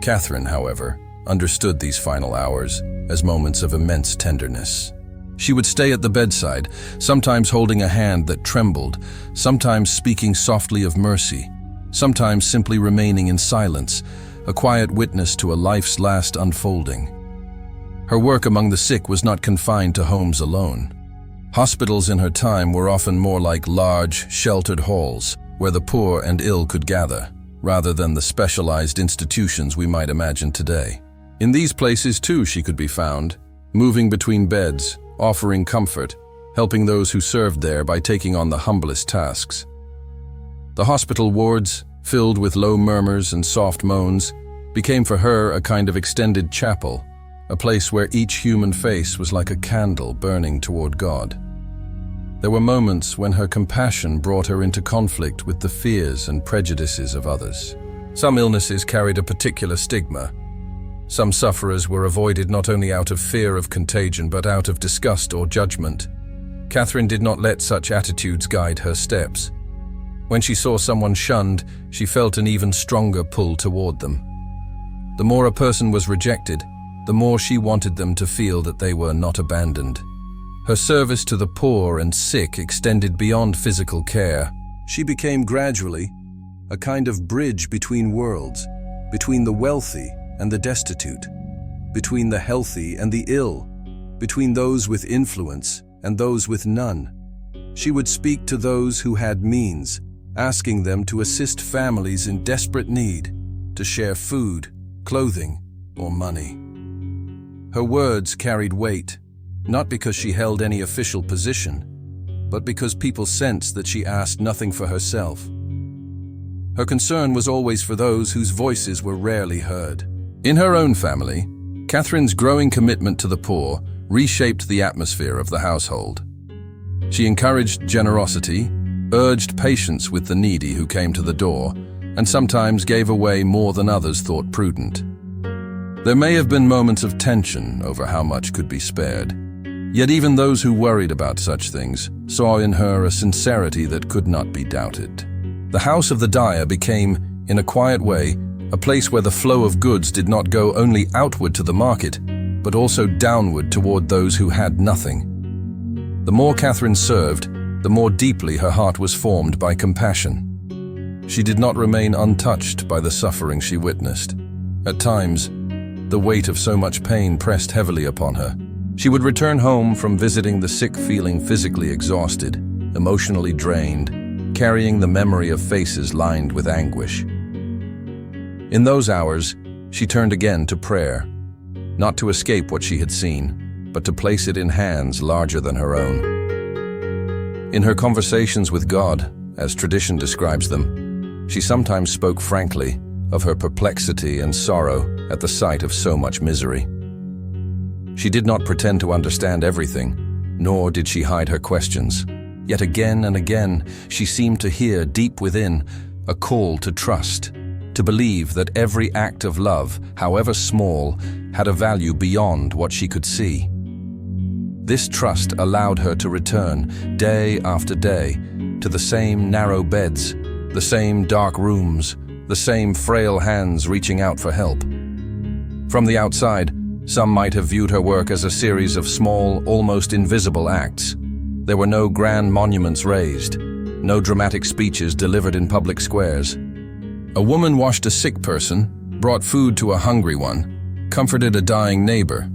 Catherine, however, understood these final hours as moments of immense tenderness. She would stay at the bedside, sometimes holding a hand that trembled, sometimes speaking softly of mercy, sometimes simply remaining in silence, a quiet witness to a life's last unfolding. Her work among the sick was not confined to homes alone. Hospitals in her time were often more like large, sheltered halls where the poor and ill could gather, rather than the specialized institutions we might imagine today. In these places, too, she could be found, moving between beds, offering comfort, helping those who served there by taking on the humblest tasks. The hospital wards, filled with low murmurs and soft moans, became for her a kind of extended chapel, a place where each human face was like a candle burning toward God. There were moments when her compassion brought her into conflict with the fears and prejudices of others. Some illnesses carried a particular stigma. Some sufferers were avoided not only out of fear of contagion but out of disgust or judgment. Catherine did not let such attitudes guide her steps. When she saw someone shunned, she felt an even stronger pull toward them. The more a person was rejected, the more she wanted them to feel that they were not abandoned. Her service to the poor and sick extended beyond physical care. She became gradually a kind of bridge between worlds, between the wealthy and the destitute, between the healthy and the ill, between those with influence and those with none. She would speak to those who had means, asking them to assist families in desperate need, to share food, clothing, or money. Her words carried weight, not because she held any official position, but because people sensed that she asked nothing for herself. Her concern was always for those whose voices were rarely heard. In her own family, Catherine's growing commitment to the poor reshaped the atmosphere of the household. She encouraged generosity, urged patience with the needy who came to the door, and sometimes gave away more than others thought prudent. There may have been moments of tension over how much could be spared, yet even those who worried about such things saw in her a sincerity that could not be doubted. The house of the dyer became, in a quiet way, a place where the flow of goods did not go only outward to the market, but also downward toward those who had nothing. The more Catherine served, the more deeply her heart was formed by compassion. She did not remain untouched by the suffering she witnessed. At times, the weight of so much pain pressed heavily upon her. She would return home from visiting the sick feeling physically exhausted, emotionally drained, carrying the memory of faces lined with anguish. In those hours, she turned again to prayer, not to escape what she had seen, but to place it in hands larger than her own. In her conversations with God, as tradition describes them, she sometimes spoke frankly of her perplexity and sorrow at the sight of so much misery. She did not pretend to understand everything, nor did she hide her questions. Yet again and again, she seemed to hear deep within a call to trust, to believe that every act of love, however small, had a value beyond what she could see. This trust allowed her to return, day after day, to the same narrow beds, the same dark rooms, the same frail hands reaching out for help. From the outside, some might have viewed her work as a series of small, almost invisible acts. There were no grand monuments raised, no dramatic speeches delivered in public squares. A woman washed a sick person, brought food to a hungry one, comforted a dying neighbor.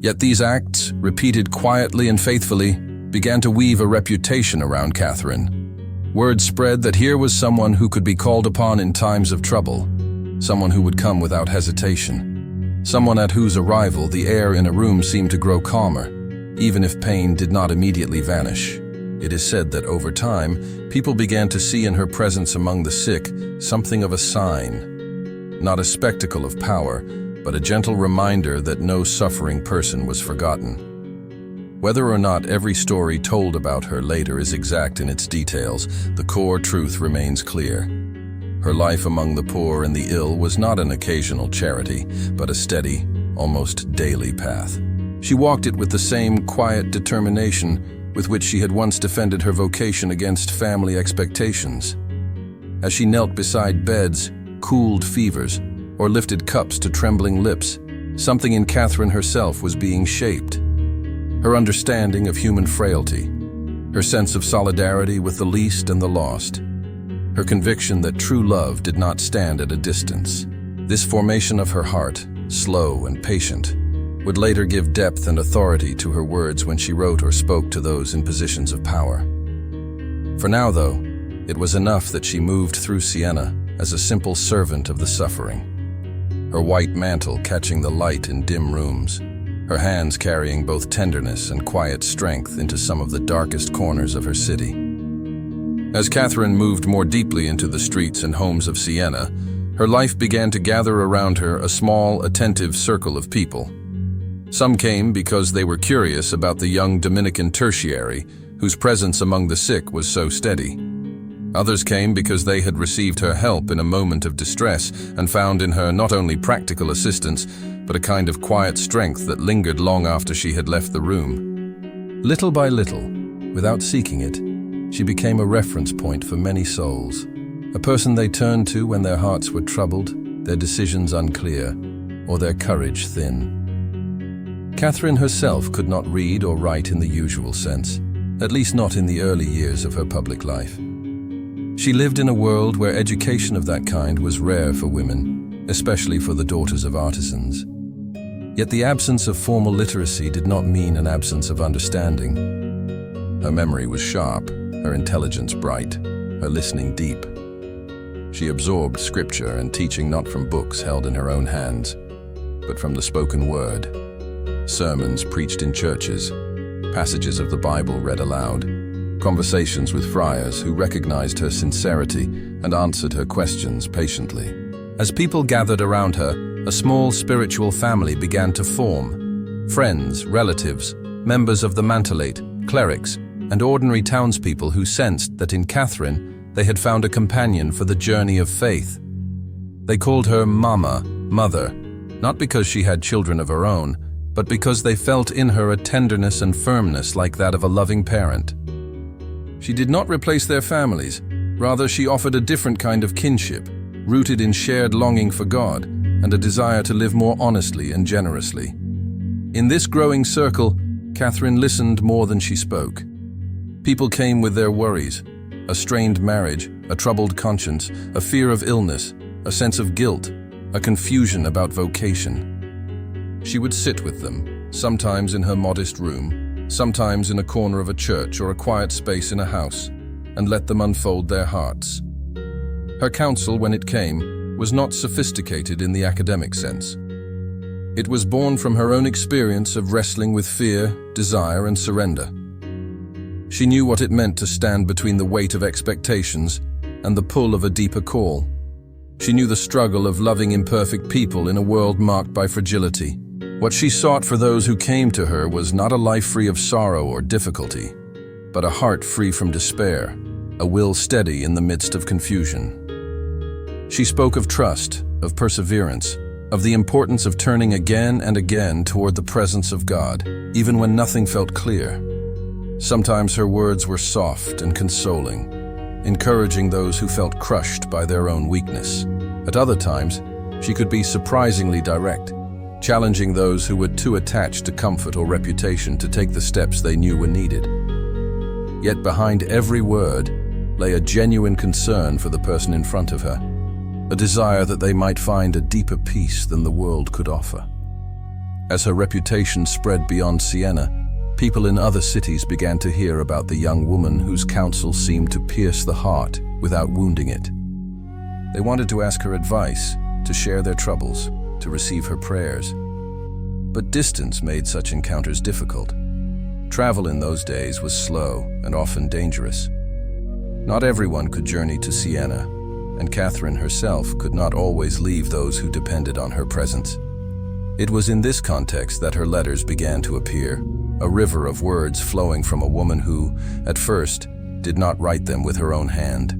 Yet these acts, repeated quietly and faithfully, began to weave a reputation around Catherine. Word spread that here was someone who could be called upon in times of trouble, someone who would come without hesitation, someone at whose arrival the air in a room seemed to grow calmer, even if pain did not immediately vanish. It is said that over time, people began to see in her presence among the sick something of a sign, not a spectacle of power, but a gentle reminder that no suffering person was forgotten. Whether or not every story told about her later is exact in its details, the core truth remains clear. Her life among the poor and the ill was not an occasional charity, but a steady, almost daily path. She walked it with the same quiet determination with which she had once defended her vocation against family expectations. As she knelt beside beds, cooled fevers, or lifted cups to trembling lips, something in Catherine herself was being shaped. Her understanding of human frailty, her sense of solidarity with the least and the lost, her conviction that true love did not stand at a distance. This formation of her heart, slow and patient, would later give depth and authority to her words when she wrote or spoke to those in positions of power. For now, though, it was enough that she moved through Siena as a simple servant of the suffering, her white mantle catching the light in dim rooms, her hands carrying both tenderness and quiet strength into some of the darkest corners of her city. As Catherine moved more deeply into the streets and homes of Siena, her life began to gather around her a small, attentive circle of people. Some came because they were curious about the young Dominican tertiary, whose presence among the sick was so steady. Others came because they had received her help in a moment of distress and found in her not only practical assistance, but a kind of quiet strength that lingered long after she had left the room. Little by little, without seeking it, she became a reference point for many souls, a person they turned to when their hearts were troubled, their decisions unclear, or their courage thin. Catherine herself could not read or write in the usual sense, at least not in the early years of her public life. She lived in a world where education of that kind was rare for women, especially for the daughters of artisans. Yet the absence of formal literacy did not mean an absence of understanding. Her memory was sharp, her intelligence bright, her listening deep. She absorbed scripture and teaching not from books held in her own hands, but from the spoken word. Sermons preached in churches, passages of the Bible read aloud, conversations with friars who recognized her sincerity and answered her questions patiently. As people gathered around her, a small spiritual family began to form. Friends, relatives, members of the mantelate, clerics, and ordinary townspeople who sensed that in Catherine they had found a companion for the journey of faith. They called her Mama, Mother, not because she had children of her own, but because they felt in her a tenderness and firmness like that of a loving parent. She did not replace their families, rather she offered a different kind of kinship, rooted in shared longing for God and a desire to live more honestly and generously. In this growing circle, Catherine listened more than she spoke. People came with their worries, a strained marriage, a troubled conscience, a fear of illness, a sense of guilt, a confusion about vocation. She would sit with them, sometimes in her modest room, sometimes in a corner of a church or a quiet space in a house, and let them unfold their hearts. Her counsel, when it came, was not sophisticated in the academic sense. It was born from her own experience of wrestling with fear, desire, and surrender. She knew what it meant to stand between the weight of expectations and the pull of a deeper call. She knew the struggle of loving imperfect people in a world marked by fragility. What she sought for those who came to her was not a life free of sorrow or difficulty, but a heart free from despair, a will steady in the midst of confusion. She spoke of trust, of perseverance, of the importance of turning again and again toward the presence of God, even when nothing felt clear. Sometimes her words were soft and consoling, encouraging those who felt crushed by their own weakness. At other times, she could be surprisingly direct, challenging those who were too attached to comfort or reputation to take the steps they knew were needed. Yet behind every word lay a genuine concern for the person in front of her, a desire that they might find a deeper peace than the world could offer. As her reputation spread beyond Siena, people in other cities began to hear about the young woman whose counsel seemed to pierce the heart without wounding it. They wanted to ask her advice, to share their troubles, to receive her prayers. But distance made such encounters difficult. Travel in those days was slow and often dangerous. Not everyone could journey to Siena, and Catherine herself could not always leave those who depended on her presence. It was in this context that her letters began to appear, a river of words flowing from a woman who, at first, did not write them with her own hand.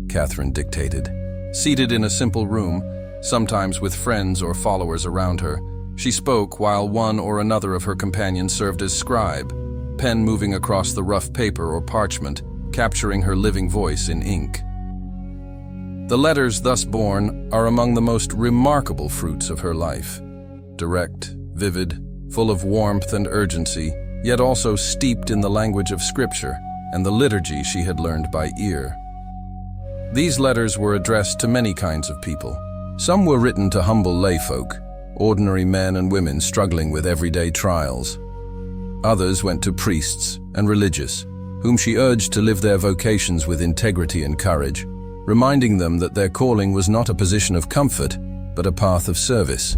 Catherine dictated. Seated in a simple room, sometimes with friends or followers around her, she spoke while one or another of her companions served as scribe, pen moving across the rough paper or parchment, capturing her living voice in ink. The letters thus born are among the most remarkable fruits of her life. Direct, vivid, full of warmth and urgency, yet also steeped in the language of Scripture and the liturgy she had learned by ear. These letters were addressed to many kinds of people. Some were written to humble layfolk, ordinary men and women struggling with everyday trials. Others went to priests and religious, whom she urged to live their vocations with integrity and courage, reminding them that their calling was not a position of comfort, but a path of service.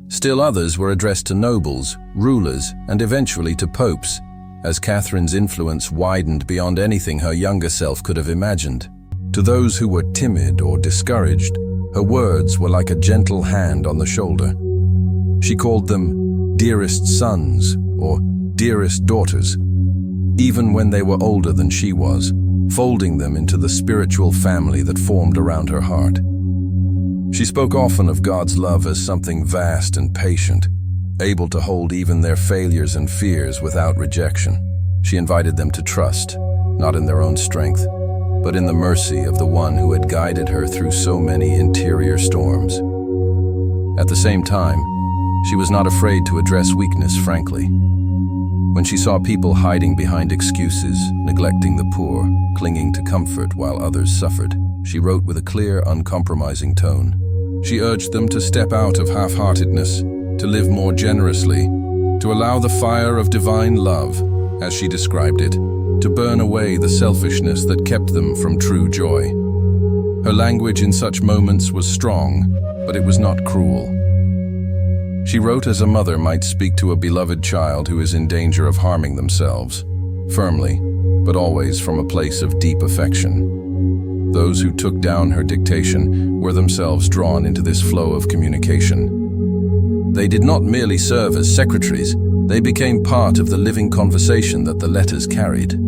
Still others were addressed to nobles, rulers, and eventually to popes, as Catherine's influence widened beyond anything her younger self could have imagined. To those who were timid or discouraged, her words were like a gentle hand on the shoulder. She called them dearest sons or dearest daughters, even when they were older than she was, folding them into the spiritual family that formed around her heart. She spoke often of God's love as something vast and patient, able to hold even their failures and fears without rejection. She invited them to trust, not in their own strength, but in the mercy of the one who had guided her through so many interior storms. At the same time, she was not afraid to address weakness frankly. When she saw people hiding behind excuses, neglecting the poor, clinging to comfort while others suffered, she wrote with a clear, uncompromising tone. She urged them to step out of half-heartedness, to live more generously, to allow the fire of divine love, as she described it, to burn away the selfishness that kept them from true joy. Her language in such moments was strong, but it was not cruel. She wrote as a mother might speak to a beloved child who is in danger of harming themselves, firmly, but always from a place of deep affection. Those who took down her dictation were themselves drawn into this flow of communication. They did not merely serve as secretaries, they became part of the living conversation that the letters carried.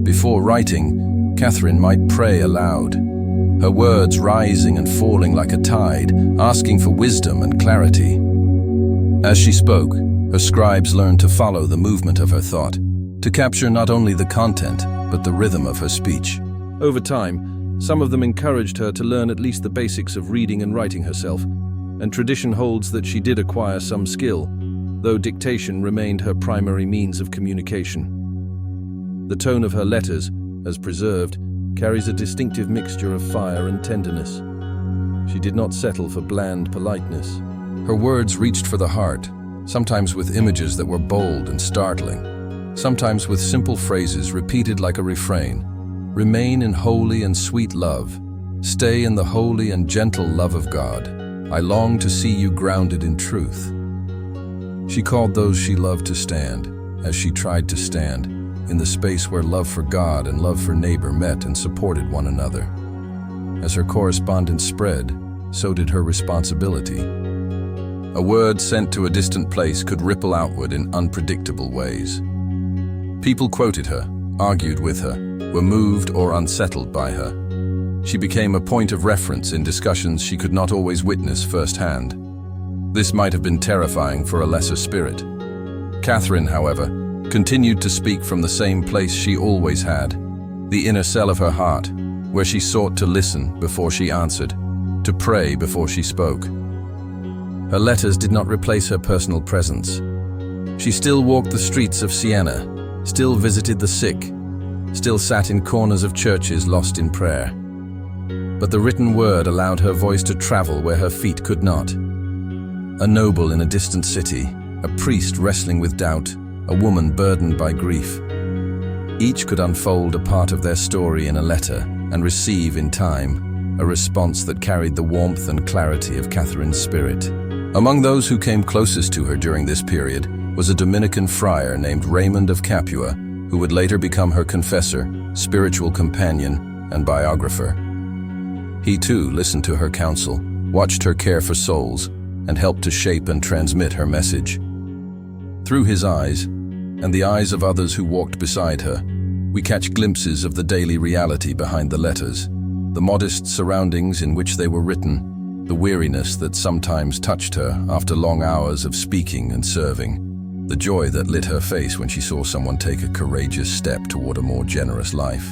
Before writing, Catherine might pray aloud, her words rising and falling like a tide, asking for wisdom and clarity. As she spoke, her scribes learned to follow the movement of her thought, to capture not only the content, but the rhythm of her speech. Over time, some of them encouraged her to learn at least the basics of reading and writing herself, and tradition holds that she did acquire some skill, though dictation remained her primary means of communication. The tone of her letters, as preserved, carries a distinctive mixture of fire and tenderness. She did not settle for bland politeness. Her words reached for the heart, sometimes with images that were bold and startling, sometimes with simple phrases repeated like a refrain. Remain in holy and sweet love. Stay in the holy and gentle love of God. I long to see you grounded in truth. She called those she loved to stand, as she tried to stand, in the space where love for God and love for neighbor met and supported one another. As her correspondence spread, so did her responsibility. A word sent to a distant place could ripple outward in unpredictable ways. People quoted her, argued with her, were moved or unsettled by her. She became a point of reference in discussions she could not always witness firsthand. This might have been terrifying for a lesser spirit. Catherine, however, continued to speak from the same place she always had, the inner cell of her heart, where she sought to listen before she answered, to pray before she spoke. Her letters did not replace her personal presence. She still walked the streets of Siena, still visited the sick, still sat in corners of churches lost in prayer. But the written word allowed her voice to travel where her feet could not. A noble in a distant city, a priest wrestling with doubt, a woman burdened by grief. Each could unfold a part of their story in a letter and receive in time a response that carried the warmth and clarity of Catherine's spirit. Among those who came closest to her during this period was a Dominican friar named Raymond of Capua, who would later become her confessor, spiritual companion, and biographer. He too listened to her counsel, watched her care for souls, and helped to shape and transmit her message. Through his eyes, and the eyes of others who walked beside her, we catch glimpses of the daily reality behind the letters, the modest surroundings in which they were written, the weariness that sometimes touched her after long hours of speaking and serving, the joy that lit her face when she saw someone take a courageous step toward a more generous life.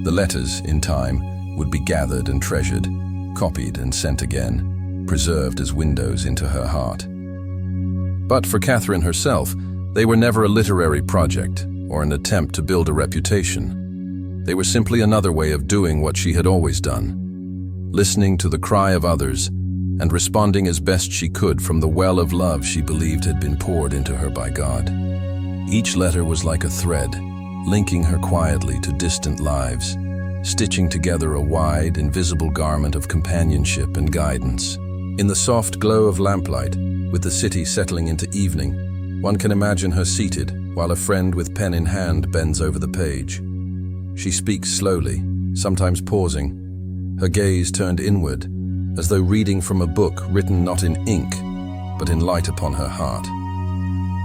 The letters, in time, would be gathered and treasured, copied and sent again, preserved as windows into her heart. But for Catherine herself, they were never a literary project or an attempt to build a reputation. They were simply another way of doing what she had always done, listening to the cry of others and responding as best she could from the well of love she believed had been poured into her by God. Each letter was like a thread, linking her quietly to distant lives, stitching together a wide, invisible garment of companionship and guidance. In the soft glow of lamplight, with the city settling into evening, one can imagine her seated, while a friend with pen in hand bends over the page. She speaks slowly, sometimes pausing, her gaze turned inward, as though reading from a book written not in ink, but in light upon her heart.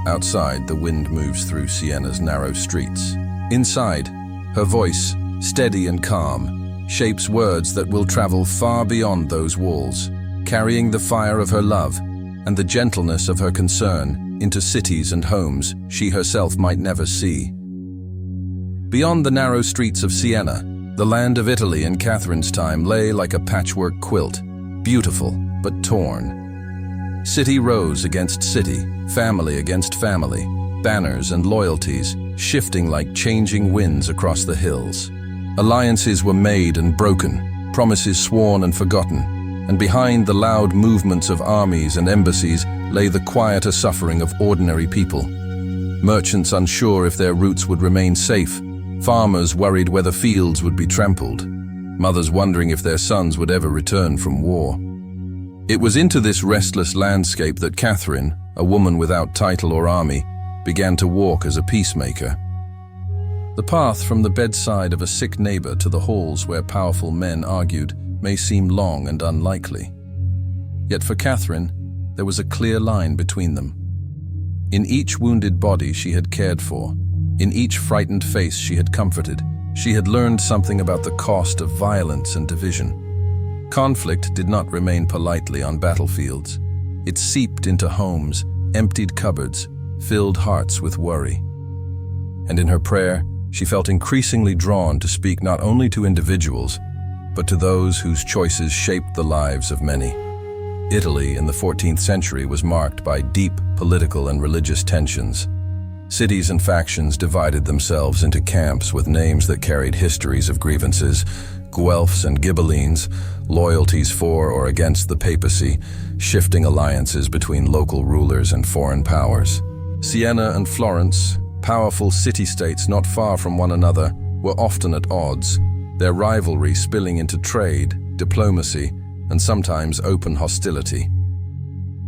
Outside, the wind moves through Siena's narrow streets. Inside, her voice, steady and calm, shapes words that will travel far beyond those walls, carrying the fire of her love and the gentleness of her concern into cities and homes she herself might never see. Beyond the narrow streets of Siena, the land of Italy in Catherine's time lay like a patchwork quilt, beautiful but torn. City rose against city, family against family, banners and loyalties shifting like changing winds across the hills. Alliances were made and broken, promises sworn and forgotten, and behind the loud movements of armies and embassies lay the quieter suffering of ordinary people. Merchants unsure if their routes would remain safe, farmers worried whether fields would be trampled, mothers wondering if their sons would ever return from war. It was into this restless landscape that Catherine, a woman without title or army, began to walk as a peacemaker. The path from the bedside of a sick neighbor to the halls where powerful men argued may seem long and unlikely. Yet for Catherine, there was a clear line between them. In each wounded body she had cared for, in each frightened face she had comforted, she had learned something about the cost of violence and division. Conflict did not remain politely on battlefields. It seeped into homes, emptied cupboards, filled hearts with worry. And in her prayer, she felt increasingly drawn to speak not only to individuals, but to those whose choices shaped the lives of many. Italy in the 14th century was marked by deep political and religious tensions. Cities and factions divided themselves into camps with names that carried histories of grievances, Guelphs and Ghibellines, loyalties for or against the papacy, shifting alliances between local rulers and foreign powers. Siena and Florence, powerful city-states not far from one another, were often at odds, their rivalry spilling into trade, diplomacy, and sometimes open hostility.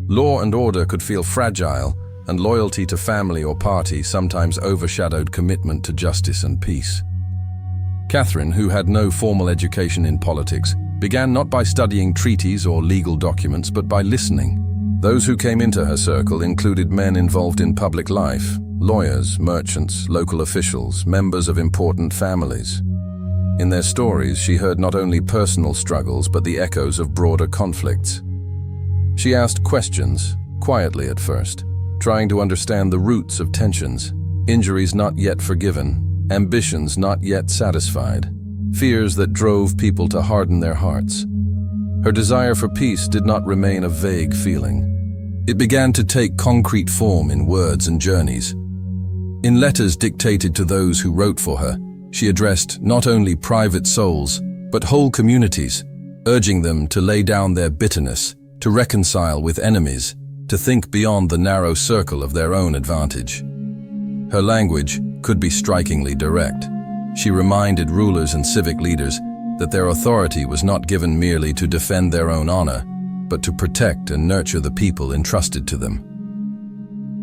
Law and order could feel fragile, and loyalty to family or party sometimes overshadowed commitment to justice and peace. Catherine, who had no formal education in politics, began not by studying treaties or legal documents, but by listening. Those who came into her circle included men involved in public life, lawyers, merchants, local officials, members of important families. In their stories, she heard not only personal struggles, but the echoes of broader conflicts. She asked questions, quietly at first, trying to understand the roots of tensions, injuries not yet forgiven, ambitions not yet satisfied, fears that drove people to harden their hearts. Her desire for peace did not remain a vague feeling. It began to take concrete form in words and journeys. In letters dictated to those who wrote for her, she addressed not only private souls, but whole communities, urging them to lay down their bitterness, to reconcile with enemies, to think beyond the narrow circle of their own advantage. Her language could be strikingly direct. She reminded rulers and civic leaders that their authority was not given merely to defend their own honor, but to protect and nurture the people entrusted to them.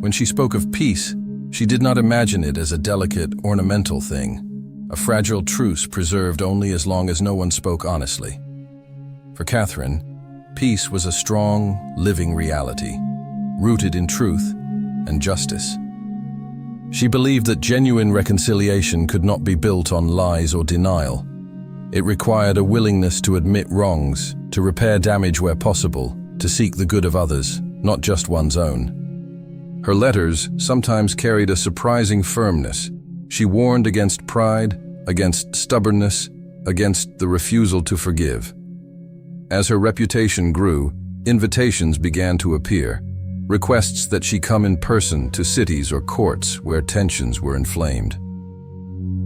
When she spoke of peace, she did not imagine it as a delicate, ornamental thing, a fragile truce preserved only as long as no one spoke honestly. For Catherine, peace was a strong, living reality, rooted in truth and justice. She believed that genuine reconciliation could not be built on lies or denial. It required a willingness to admit wrongs, to repair damage where possible, to seek the good of others, not just one's own. Her letters sometimes carried a surprising firmness. She warned against pride, against stubbornness, against the refusal to forgive. As her reputation grew, invitations began to appear, requests that she come in person to cities or courts where tensions were inflamed.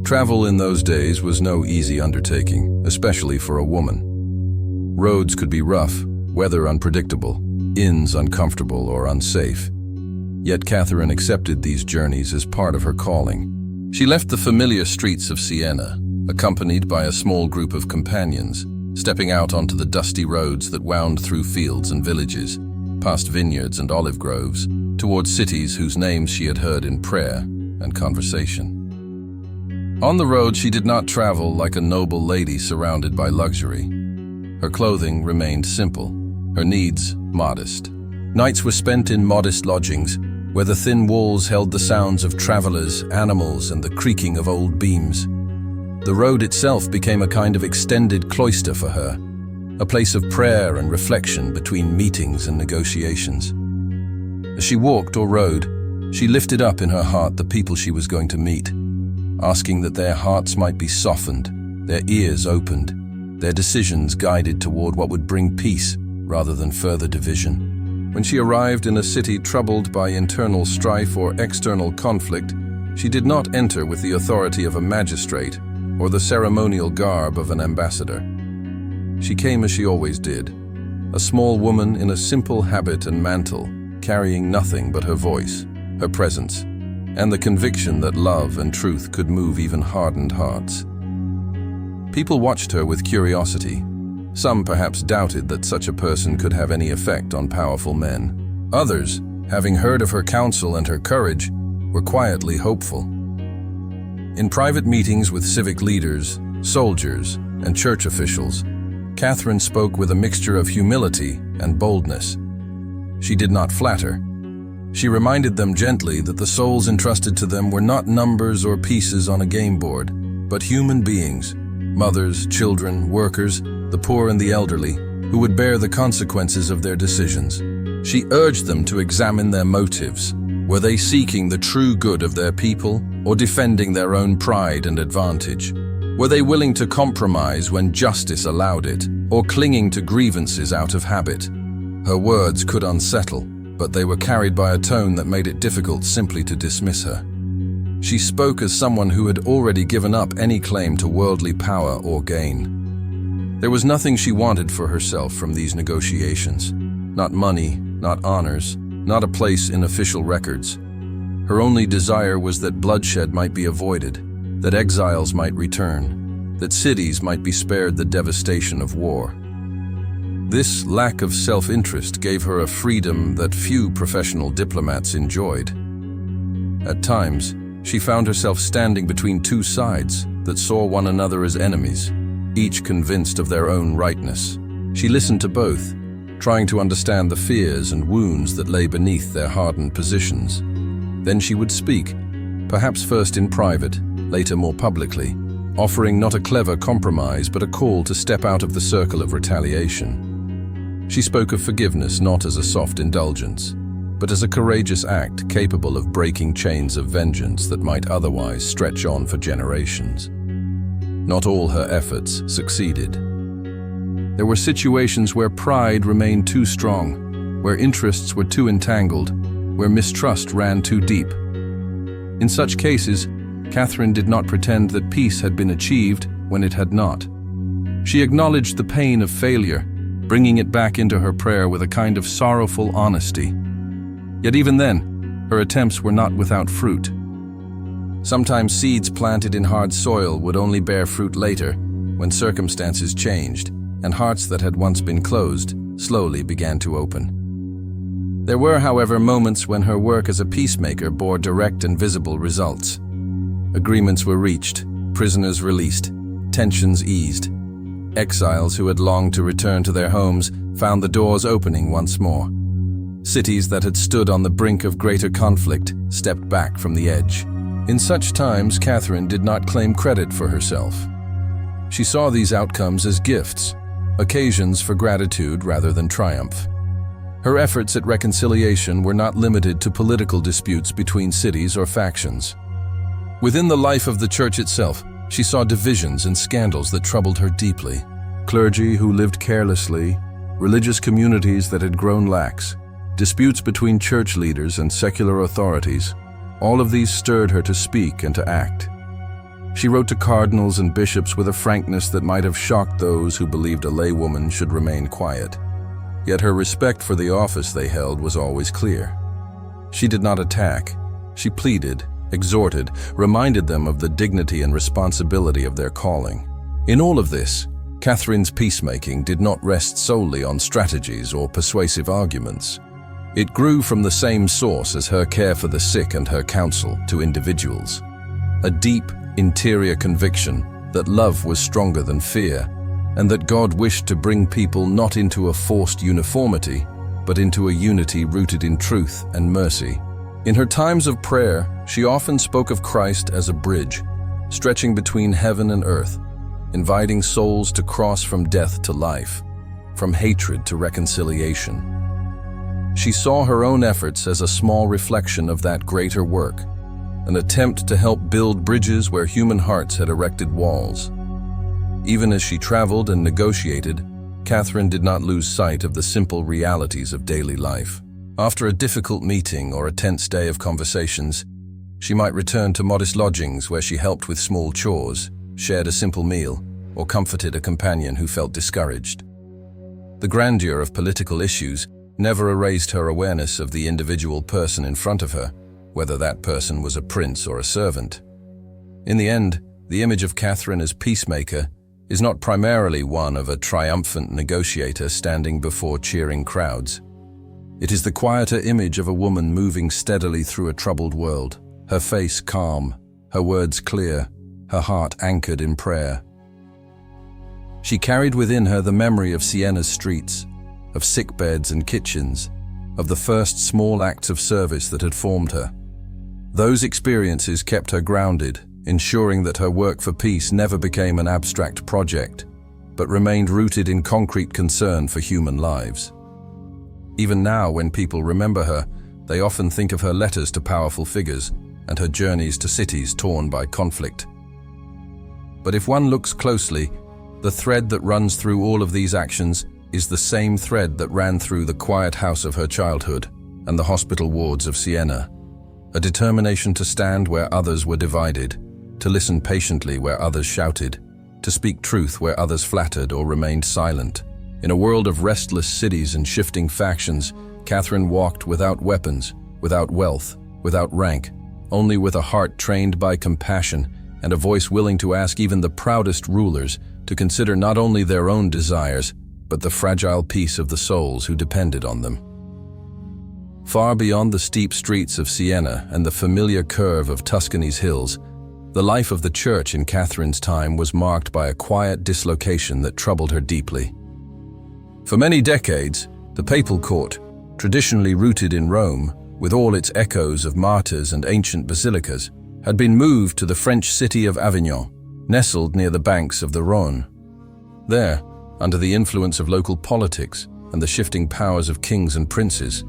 Travel in those days was no easy undertaking, especially for a woman. Roads could be rough, weather unpredictable, inns uncomfortable or unsafe. Yet Catherine accepted these journeys as part of her calling. She left the familiar streets of Siena, accompanied by a small group of companions, stepping out onto the dusty roads that wound through fields and villages, past vineyards and olive groves, towards cities whose names she had heard in prayer and conversation. On the road, she did not travel like a noble lady surrounded by luxury. Her clothing remained simple, her needs modest. Nights were spent in modest lodgings, where the thin walls held the sounds of travelers, animals, and the creaking of old beams. The road itself became a kind of extended cloister for her, a place of prayer and reflection between meetings and negotiations. As she walked or rode, she lifted up in her heart the people she was going to meet, asking that their hearts might be softened, their ears opened, their decisions guided toward what would bring peace rather than further division. When she arrived in a city troubled by internal strife or external conflict, she did not enter with the authority of a magistrate or the ceremonial garb of an ambassador. She came as she always did, a small woman in a simple habit and mantle, carrying nothing but her voice, her presence, and the conviction that love and truth could move even hardened hearts. People watched her with curiosity. Some perhaps doubted that such a person could have any effect on powerful men. Others, having heard of her counsel and her courage, were quietly hopeful. In private meetings with civic leaders, soldiers, and church officials, Catherine spoke with a mixture of humility and boldness. She did not flatter. She reminded them gently that the souls entrusted to them were not numbers or pieces on a game board, but human beings, mothers, children, workers, the poor and the elderly, who would bear the consequences of their decisions. She urged them to examine their motives. Were they seeking the true good of their people or defending their own pride and advantage? Were they willing to compromise when justice allowed it, or clinging to grievances out of habit? Her words could unsettle, but they were carried by a tone that made it difficult simply to dismiss her. She spoke as someone who had already given up any claim to worldly power or gain. There was nothing she wanted for herself from these negotiations. Not money, not honors, not a place in official records. Her only desire was that bloodshed might be avoided, that exiles might return, that cities might be spared the devastation of war. This lack of self-interest gave her a freedom that few professional diplomats enjoyed. At times, she found herself standing between two sides that saw one another as enemies, each convinced of their own rightness. She listened to both, trying to understand the fears and wounds that lay beneath their hardened positions. Then she would speak, perhaps first in private, later more publicly, offering not a clever compromise but a call to step out of the circle of retaliation. She spoke of forgiveness not as a soft indulgence, but as a courageous act capable of breaking chains of vengeance that might otherwise stretch on for generations. Not all her efforts succeeded. There were situations where pride remained too strong, where interests were too entangled, where mistrust ran too deep. In such cases, Catherine did not pretend that peace had been achieved when it had not. She acknowledged the pain of failure, bringing it back into her prayer with a kind of sorrowful honesty. Yet even then, her attempts were not without fruit. Sometimes seeds planted in hard soil would only bear fruit later, when circumstances changed, and hearts that had once been closed slowly began to open. There were, however, moments when her work as a peacemaker bore direct and visible results. Agreements were reached, prisoners released, tensions eased. Exiles who had longed to return to their homes found the doors opening once more. Cities that had stood on the brink of greater conflict stepped back from the edge. In such times, Catherine did not claim credit for herself. She saw these outcomes as gifts, occasions for gratitude rather than triumph. Her efforts at reconciliation were not limited to political disputes between cities or factions. Within the life of the church itself, she saw divisions and scandals that troubled her deeply. Clergy who lived carelessly, religious communities that had grown lax, disputes between church leaders and secular authorities, all of these stirred her to speak and to act. She wrote to cardinals and bishops with a frankness that might have shocked those who believed a laywoman should remain quiet. Yet her respect for the office they held was always clear. She did not attack. She pleaded, exhorted, reminded them of the dignity and responsibility of their calling. In all of this, Catherine's peacemaking did not rest solely on strategies or persuasive arguments. It grew from the same source as her care for the sick and her counsel to individuals. A deep, interior conviction that love was stronger than fear, and that God wished to bring people not into a forced uniformity, but into a unity rooted in truth and mercy. In her times of prayer, she often spoke of Christ as a bridge, stretching between heaven and earth, inviting souls to cross from death to life, from hatred to reconciliation. She saw her own efforts as a small reflection of that greater work, an attempt to help build bridges where human hearts had erected walls. Even as she traveled and negotiated, Catherine did not lose sight of the simple realities of daily life. After a difficult meeting or a tense day of conversations, she might return to modest lodgings where she helped with small chores, shared a simple meal, or comforted a companion who felt discouraged. The grandeur of political issues never erased her awareness of the individual person in front of her, whether that person was a prince or a servant. In the end, the image of Catherine as peacemaker is not primarily one of a triumphant negotiator standing before cheering crowds. It is the quieter image of a woman moving steadily through a troubled world, her face calm, her words clear, her heart anchored in prayer. She carried within her the memory of Siena's streets, of sickbeds and kitchens, of the first small acts of service that had formed her. Those experiences kept her grounded, ensuring that her work for peace never became an abstract project, but remained rooted in concrete concern for human lives. Even now, when people remember her, they often think of her letters to powerful figures and her journeys to cities torn by conflict. But if one looks closely, the thread that runs through all of these actions is the same thread that ran through the quiet house of her childhood and the hospital wards of Siena. A determination to stand where others were divided, to listen patiently where others shouted, to speak truth where others flattered or remained silent. In a world of restless cities and shifting factions, Catherine walked without weapons, without wealth, without rank, only with a heart trained by compassion and a voice willing to ask even the proudest rulers to consider not only their own desires, but the fragile peace of the souls who depended on them. Far beyond the steep streets of Siena and the familiar curve of Tuscany's hills, the life of the church in Catherine's time was marked by a quiet dislocation that troubled her deeply. For many decades, the papal court, traditionally rooted in Rome, with all its echoes of martyrs and ancient basilicas, had been moved to the French city of Avignon, nestled near the banks of the Rhône. There, under the influence of local politics and the shifting powers of kings and princes,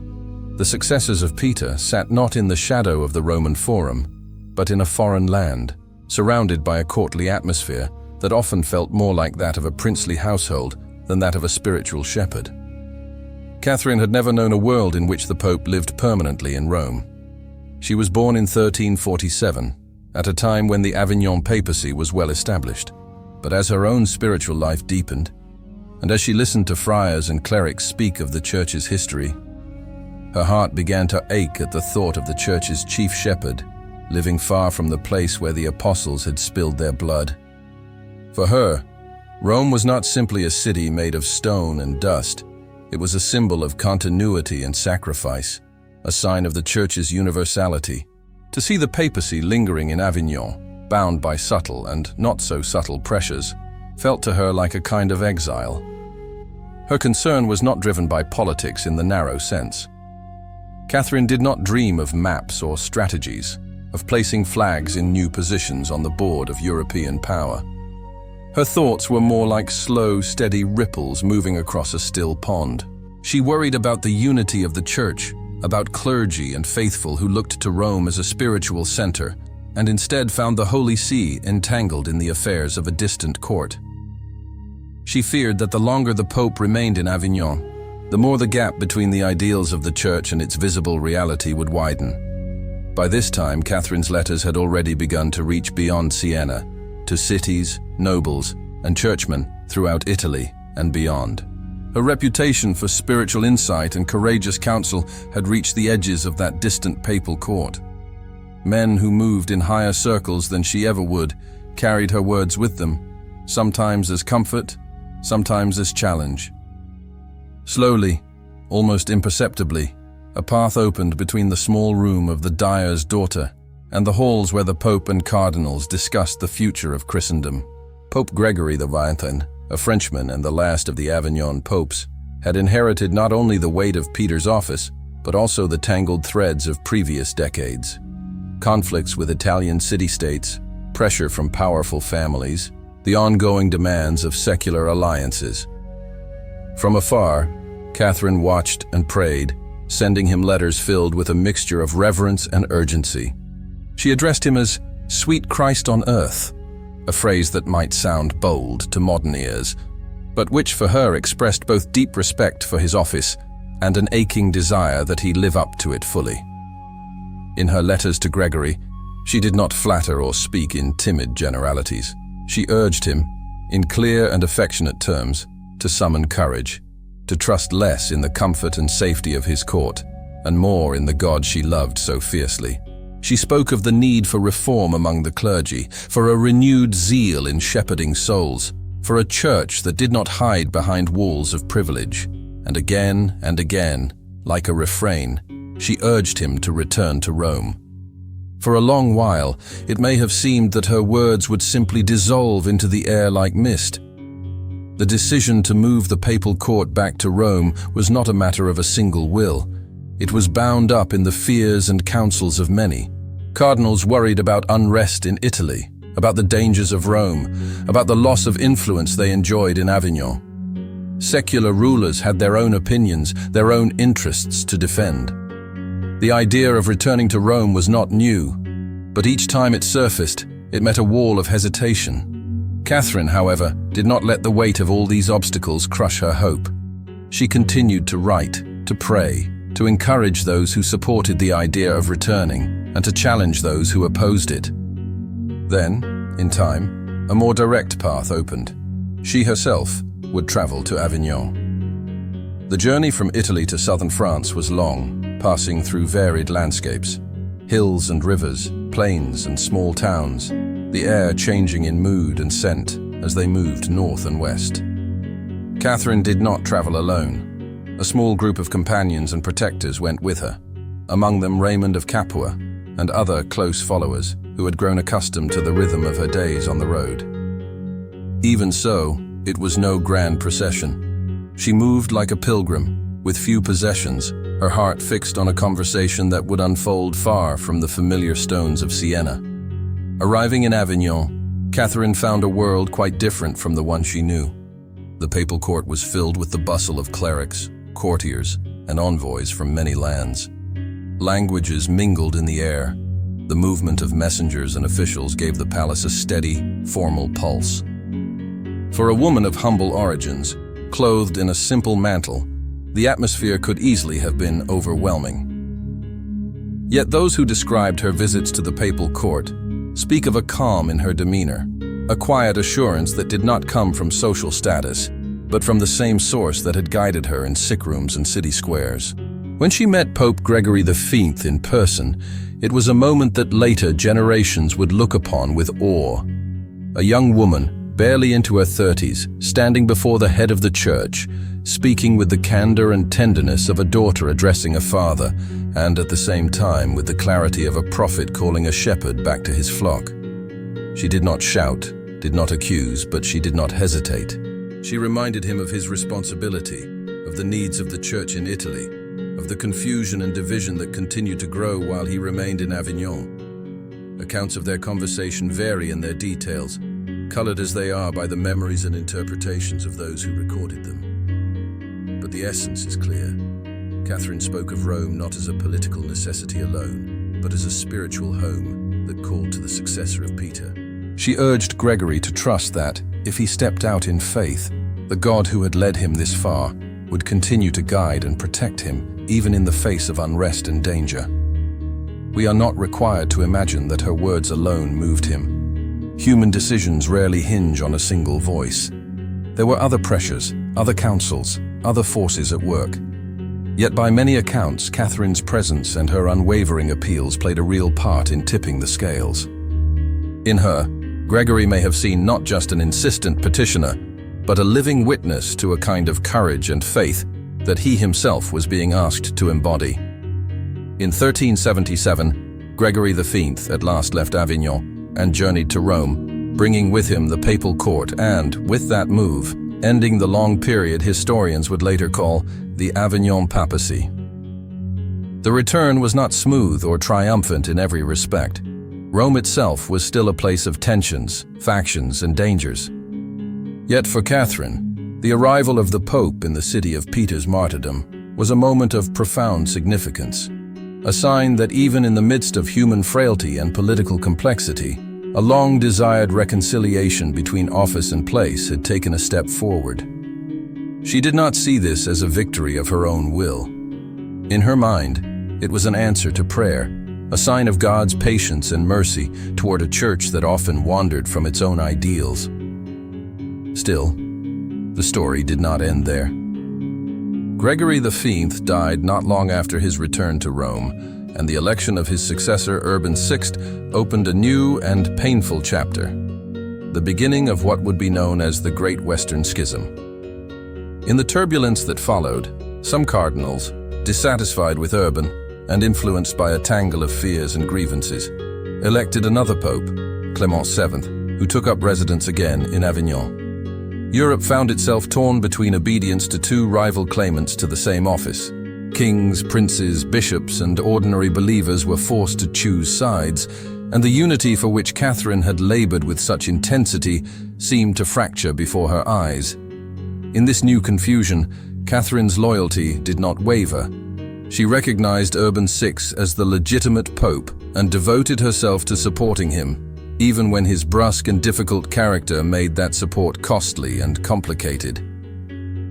the successors of Peter sat not in the shadow of the Roman Forum, but in a foreign land, surrounded by a courtly atmosphere that often felt more like that of a princely household than that of a spiritual shepherd. Catherine had never known a world in which the Pope lived permanently in Rome. She was born in 1347, at a time when the Avignon papacy was well established. But as her own spiritual life deepened, and as she listened to friars and clerics speak of the church's history, her heart began to ache at the thought of the church's chief shepherd living far from the place where the apostles had spilled their blood. For her, Rome was not simply a city made of stone and dust. It was a symbol of continuity and sacrifice, a sign of the church's universality. To see the papacy lingering in Avignon, bound by subtle and not so subtle pressures, felt to her like a kind of exile. Her concern was not driven by politics in the narrow sense. Catherine did not dream of maps or strategies, of placing flags in new positions on the board of European power. Her thoughts were more like slow, steady ripples moving across a still pond. She worried about the unity of the church, about clergy and faithful who looked to Rome as a spiritual center, and instead found the Holy See entangled in the affairs of a distant court. She feared that the longer the Pope remained in Avignon, the more the gap between the ideals of the church and its visible reality would widen. By this time, Catherine's letters had already begun to reach beyond Siena, to cities, nobles, and churchmen throughout Italy and beyond. Her reputation for spiritual insight and courageous counsel had reached the edges of that distant papal court. Men who moved in higher circles than she ever would carried her words with them, sometimes as comfort, sometimes as challenge. Slowly, almost imperceptibly, a path opened between the small room of the dyer's daughter and the halls where the Pope and cardinals discussed the future of Christendom. Pope Gregory XII, a Frenchman and the last of the Avignon popes, had inherited not only the weight of Peter's office, but also the tangled threads of previous decades. Conflicts with Italian city-states, pressure from powerful families, the ongoing demands of secular alliances. From afar, Catherine watched and prayed, sending him letters filled with a mixture of reverence and urgency. She addressed him as "Sweet Christ on earth," a phrase that might sound bold to modern ears, but which for her expressed both deep respect for his office and an aching desire that he live up to it fully. In her letters to Gregory, she did not flatter or speak in timid generalities. She urged him, in clear and affectionate terms, to summon courage, to trust less in the comfort and safety of his court, and more in the God she loved so fiercely. She spoke of the need for reform among the clergy, for a renewed zeal in shepherding souls, for a church that did not hide behind walls of privilege. And again, like a refrain, she urged him to return to Rome. For a long while, it may have seemed that her words would simply dissolve into the air like mist. The decision to move the papal court back to Rome was not a matter of a single will. It was bound up in the fears and counsels of many. Cardinals worried about unrest in Italy, about the dangers of Rome, about the loss of influence they enjoyed in Avignon. Secular rulers had their own opinions, their own interests to defend. The idea of returning to Rome was not new, but each time it surfaced, it met a wall of hesitation. Catherine, however, did not let the weight of all these obstacles crush her hope. She continued to write, to pray, to encourage those who supported the idea of returning, and to challenge those who opposed it. Then, in time, a more direct path opened. She herself would travel to Avignon. The journey from Italy to southern France was long, passing through varied landscapes, hills and rivers, plains and small towns, the air changing in mood and scent as they moved north and west. Catherine did not travel alone. A small group of companions and protectors went with her, among them Raymond of Capua and other close followers who had grown accustomed to the rhythm of her days on the road. Even so, it was no grand procession. She moved like a pilgrim, with few possessions, her heart fixed on a conversation that would unfold far from the familiar stones of Siena. Arriving in Avignon, Catherine found a world quite different from the one she knew. The papal court was filled with the bustle of clerics, courtiers, and envoys from many lands. Languages mingled in the air. The movement of messengers and officials gave the palace a steady, formal pulse. For a woman of humble origins, clothed in a simple mantle, the atmosphere could easily have been overwhelming. Yet those who described her visits to the papal court speak of a calm in her demeanor, a quiet assurance that did not come from social status, but from the same source that had guided her in sick rooms and city squares. When she met Pope Gregory XV in person, it was a moment that later generations would look upon with awe. A young woman, barely into her 30s, standing before the head of the church, speaking with the candor and tenderness of a daughter addressing a father, and at the same time with the clarity of a prophet calling a shepherd back to his flock. She did not shout, did not accuse, but she did not hesitate. She reminded him of his responsibility, of the needs of the church in Italy, of the confusion and division that continued to grow while he remained in Avignon. Accounts of their conversation vary in their details, colored as they are by the memories and interpretations of those who recorded them. But the essence is clear. Catherine spoke of Rome not as a political necessity alone, but as a spiritual home that called to the successor of Peter. She urged Gregory to trust that, if he stepped out in faith, the God who had led him this far would continue to guide and protect him, even in the face of unrest and danger. We are not required to imagine that her words alone moved him. Human decisions rarely hinge on a single voice. There were other pressures, other counsels, other forces at work. Yet by many accounts, Catherine's presence and her unwavering appeals played a real part in tipping the scales. In her, Gregory may have seen not just an insistent petitioner, but a living witness to a kind of courage and faith that he himself was being asked to embody. In 1377, Gregory V at last left Avignon and journeyed to Rome, bringing with him the papal court and, with that move, ending the long period historians would later call the Avignon papacy. The return was not smooth or triumphant in every respect. Rome itself was still a place of tensions, factions, and dangers. Yet for Catherine, the arrival of the Pope in the city of Peter's martyrdom was a moment of profound significance, a sign that even in the midst of human frailty and political complexity, a long-desired reconciliation between office and place had taken a step forward. She did not see this as a victory of her own will. In her mind, it was an answer to prayer, a sign of God's patience and mercy toward a church that often wandered from its own ideals. Still, the story did not end there. Gregory V died not long after his return to Rome, and the election of his successor, Urban VI, opened a new and painful chapter, the beginning of what would be known as the Great Western Schism. In the turbulence that followed, some cardinals, dissatisfied with Urban and influenced by a tangle of fears and grievances, elected another pope, Clement VII, who took up residence again in Avignon. Europe found itself torn between obedience to two rival claimants to the same office. Kings, princes, bishops, and ordinary believers were forced to choose sides, and the unity for which Catherine had labored with such intensity seemed to fracture before her eyes. In this new confusion, Catherine's loyalty did not waver. She recognized Urban VI as the legitimate pope and devoted herself to supporting him, even when his brusque and difficult character made that support costly and complicated.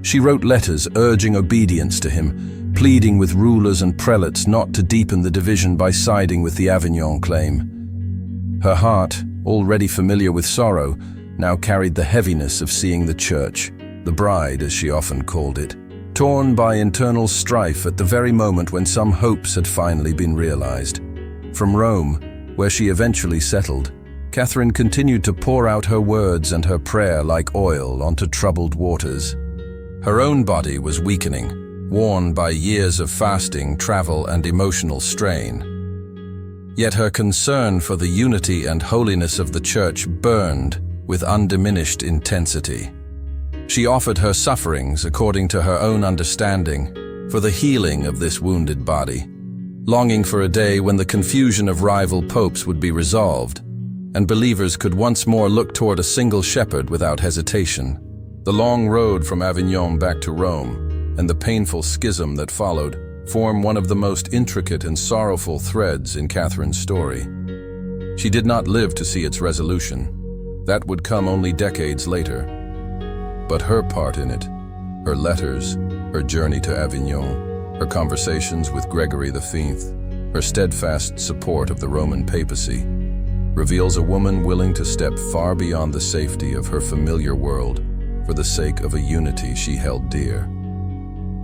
She wrote letters urging obedience to him, pleading with rulers and prelates not to deepen the division by siding with the Avignon claim. Her heart, already familiar with sorrow, now carried the heaviness of seeing the church, the bride as she often called it, torn by internal strife at the very moment when some hopes had finally been realized. From Rome, where she eventually settled, Catherine continued to pour out her words and her prayer like oil onto troubled waters. Her own body was weakening, worn by years of fasting, travel, and emotional strain. Yet her concern for the unity and holiness of the Church burned with undiminished intensity. She offered her sufferings according to her own understanding for the healing of this wounded body, longing for a day when the confusion of rival popes would be resolved, and believers could once more look toward a single shepherd without hesitation. The long road from Avignon back to Rome, and the painful schism that followed, form one of the most intricate and sorrowful threads in Catherine's story. She did not live to see its resolution. That would come only decades later. But her part in it, her letters, her journey to Avignon, her conversations with Gregory V, her steadfast support of the Roman papacy, reveals a woman willing to step far beyond the safety of her familiar world for the sake of a unity she held dear.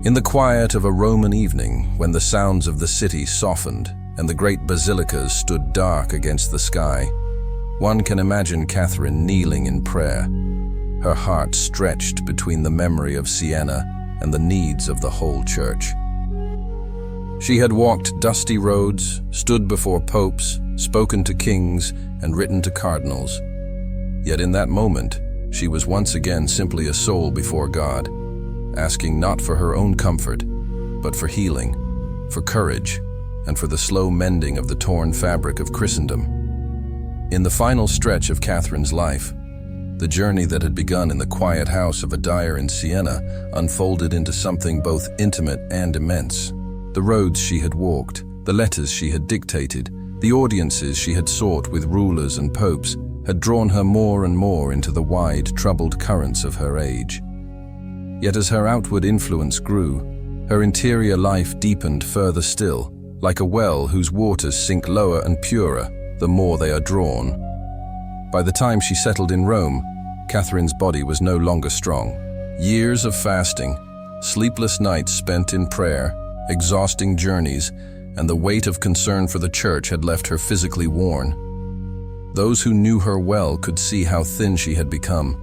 In the quiet of a Roman evening, when the sounds of the city softened and the great basilicas stood dark against the sky, one can imagine Catherine kneeling in prayer, her heart stretched between the memory of Siena and the needs of the whole church. She had walked dusty roads, stood before popes, spoken to kings, and written to cardinals. Yet in that moment, she was once again simply a soul before God, asking not for her own comfort, but for healing, for courage, and for the slow mending of the torn fabric of Christendom. In the final stretch of Catherine's life, the journey that had begun in the quiet house of a dyer in Siena unfolded into something both intimate and immense. The roads she had walked, the letters she had dictated, the audiences she had sought with rulers and popes had drawn her more and more into the wide, troubled currents of her age. Yet as her outward influence grew, her interior life deepened further still, like a well whose waters sink lower and purer the more they are drawn. By the time she settled in Rome, Catherine's body was no longer strong. Years of fasting, sleepless nights spent in prayer, exhausting journeys, and the weight of concern for the church had left her physically worn. Those who knew her well could see how thin she had become.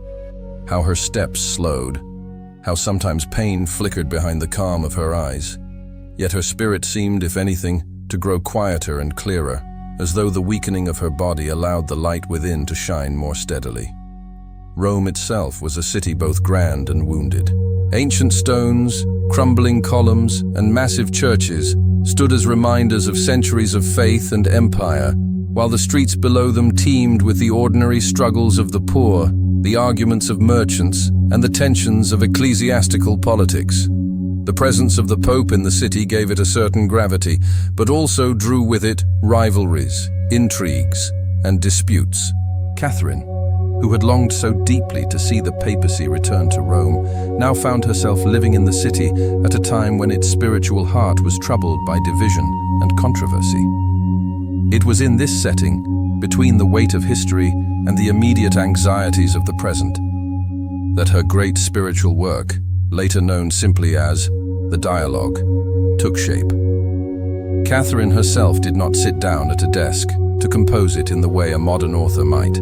how her steps slowed, how sometimes pain flickered behind the calm of her eyes. Yet her spirit seemed, if anything, to grow quieter and clearer, as though the weakening of her body allowed the light within to shine more steadily. Rome itself was a city both grand and wounded. Ancient stones, crumbling columns, and massive churches stood as reminders of centuries of faith and empire, while the streets below them teemed with the ordinary struggles of the poor, the arguments of merchants, and the tensions of ecclesiastical politics. The presence of the Pope in the city gave it a certain gravity, but also drew with it rivalries, intrigues, and disputes. Catherine, who had longed so deeply to see the papacy return to Rome, now found herself living in the city at a time when its spiritual heart was troubled by division and controversy. It was in this setting, between the weight of history and the immediate anxieties of the present, that her great spiritual work, later known simply as the Dialogue, took shape. Catherine herself did not sit down at a desk to compose it in the way a modern author might.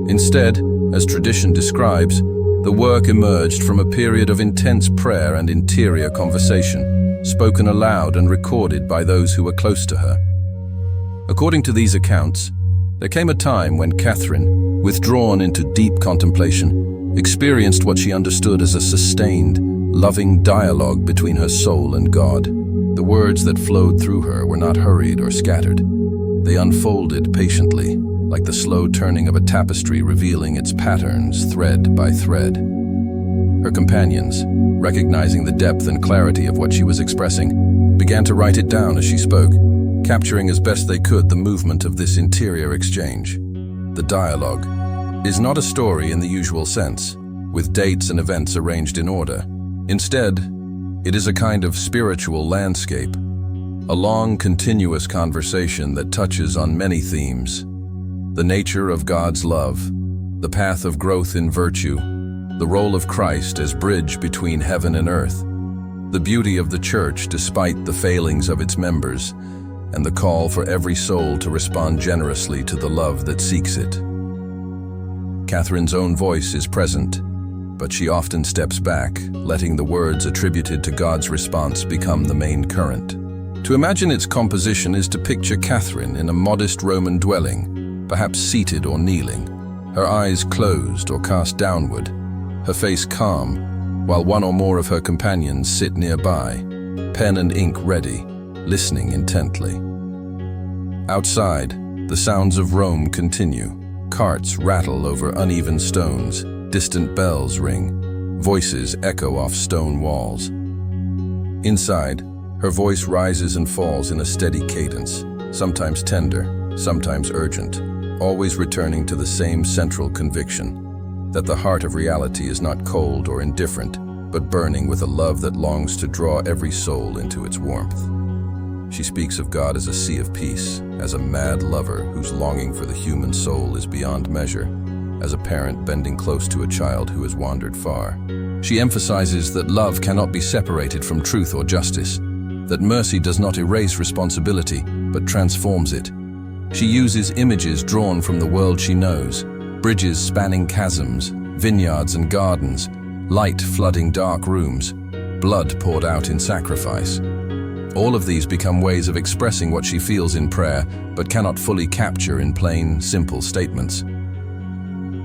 Instead, as tradition describes, the work emerged from a period of intense prayer and interior conversation, spoken aloud and recorded by those who were close to her. According to these accounts, there came a time when Catherine, withdrawn into deep contemplation, experienced what she understood as a sustained, loving dialogue between her soul and God. The words that flowed through her were not hurried or scattered. They unfolded patiently, like the slow turning of a tapestry revealing its patterns thread by thread. Her companions, recognizing the depth and clarity of what she was expressing, began to write it down as she spoke, capturing as best they could the movement of this interior exchange. The Dialogue is not a story in the usual sense, with dates and events arranged in order. Instead, it is a kind of spiritual landscape, a long, continuous conversation that touches on many themes: the nature of God's love, the path of growth in virtue, the role of Christ as bridge between heaven and earth, the beauty of the Church despite the failings of its members, and the call for every soul to respond generously to the love that seeks it. Catherine's own voice is present, but she often steps back, letting the words attributed to God's response become the main current. To imagine its composition is to picture Catherine in a modest Roman dwelling, perhaps seated or kneeling, her eyes closed or cast downward, her face calm, while one or more of her companions sit nearby, pen and ink ready, listening intently. Outside, the sounds of Rome continue. Carts rattle over uneven stones, distant bells ring, voices echo off stone walls. Inside, her voice rises and falls in a steady cadence, sometimes tender, sometimes urgent, always returning to the same central conviction, that the heart of reality is not cold or indifferent, but burning with a love that longs to draw every soul into its warmth. She speaks of God as a sea of peace, as a mad lover whose longing for the human soul is beyond measure, as a parent bending close to a child who has wandered far. She emphasizes that love cannot be separated from truth or justice, that mercy does not erase responsibility, but transforms it. She uses images drawn from the world she knows, bridges spanning chasms, vineyards and gardens, light flooding dark rooms, blood poured out in sacrifice. All of these become ways of expressing what she feels in prayer, but cannot fully capture in plain, simple statements.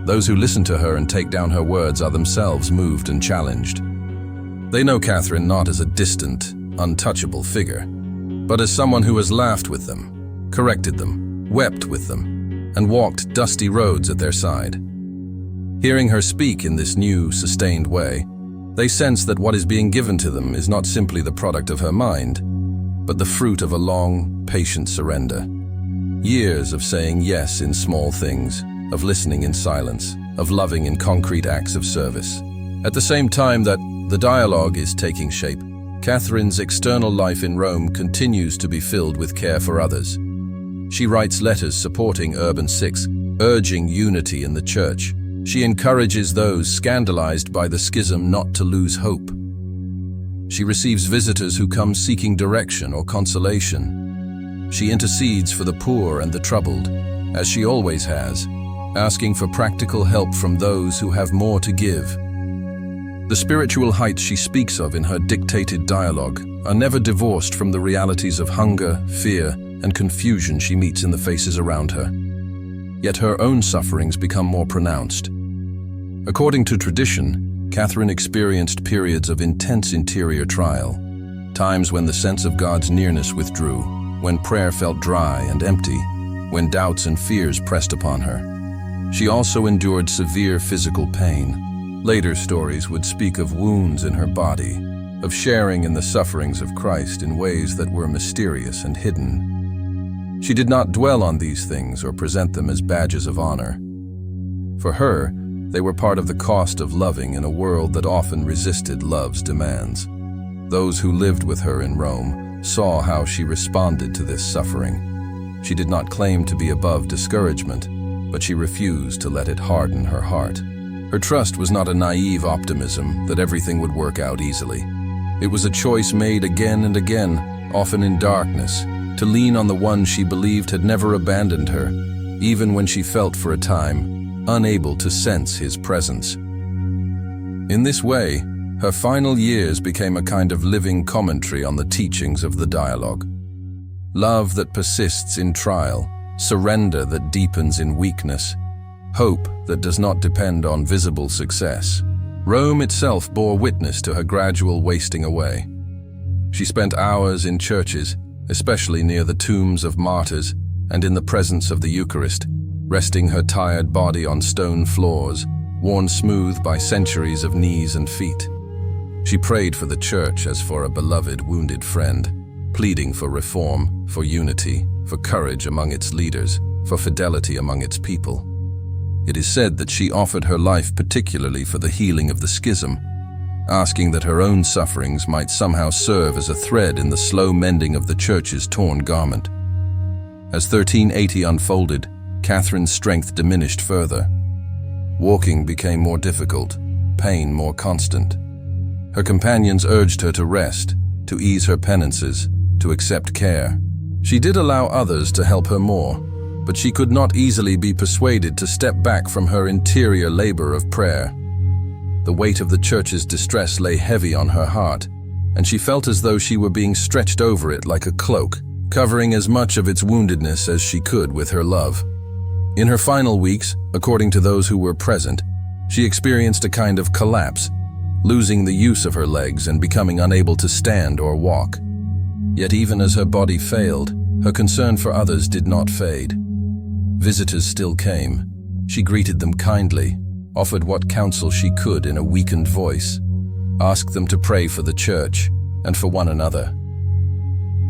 Those who listen to her and take down her words are themselves moved and challenged. They know Catherine not as a distant, untouchable figure, but as someone who has laughed with them, corrected them, wept with them, and walked dusty roads at their side. Hearing her speak in this new, sustained way, they sense that what is being given to them is not simply the product of her mind, but the fruit of a long, patient surrender. Years of saying yes in small things, of listening in silence, of loving in concrete acts of service. At the same time that the Dialogue is taking shape, Catherine's external life in Rome continues to be filled with care for others. She writes letters supporting Urban VI, urging unity in the Church. She encourages those scandalized by the schism not to lose hope. She receives visitors who come seeking direction or consolation. She intercedes for the poor and the troubled, as she always has, asking for practical help from those who have more to give. The spiritual heights she speaks of in her dictated dialogue are never divorced from the realities of hunger, fear, and confusion she meets in the faces around her. Yet her own sufferings become more pronounced. According to tradition, Catherine experienced periods of intense interior trial, times when the sense of God's nearness withdrew, when prayer felt dry and empty, when doubts and fears pressed upon her. She also endured severe physical pain. Later stories would speak of wounds in her body, of sharing in the sufferings of Christ in ways that were mysterious and hidden. She did not dwell on these things or present them as badges of honor. For her, they were part of the cost of loving in a world that often resisted love's demands. Those who lived with her in Rome saw how she responded to this suffering. She did not claim to be above discouragement, but she refused to let it harden her heart. Her trust was not a naive optimism that everything would work out easily. It was a choice made again and again, often in darkness, to lean on the one she believed had never abandoned her, even when she felt for a time unable to sense his presence. In this way, her final years became a kind of living commentary on the teachings of the dialogue. Love that persists in trial, surrender that deepens in weakness, hope that does not depend on visible success. Rome itself bore witness to her gradual wasting away. She spent hours in churches, especially near the tombs of martyrs and in the presence of the Eucharist, resting her tired body on stone floors, worn smooth by centuries of knees and feet. She prayed for the church as for a beloved, wounded friend, pleading for reform, for unity, for courage among its leaders, for fidelity among its people. It is said that she offered her life particularly for the healing of the schism, asking that her own sufferings might somehow serve as a thread in the slow mending of the church's torn garment. As 1380 unfolded, Catherine's strength diminished further. Walking became more difficult, pain more constant. Her companions urged her to rest, to ease her penances, to accept care. She did allow others to help her more, but she could not easily be persuaded to step back from her interior labor of prayer. The weight of the church's distress lay heavy on her heart, and she felt as though she were being stretched over it like a cloak, covering as much of its woundedness as she could with her love. In her final weeks, according to those who were present, she experienced a kind of collapse, losing the use of her legs and becoming unable to stand or walk. Yet even as her body failed, her concern for others did not fade. Visitors still came. She greeted them kindly, offered what counsel she could in a weakened voice, asked them to pray for the church and for one another.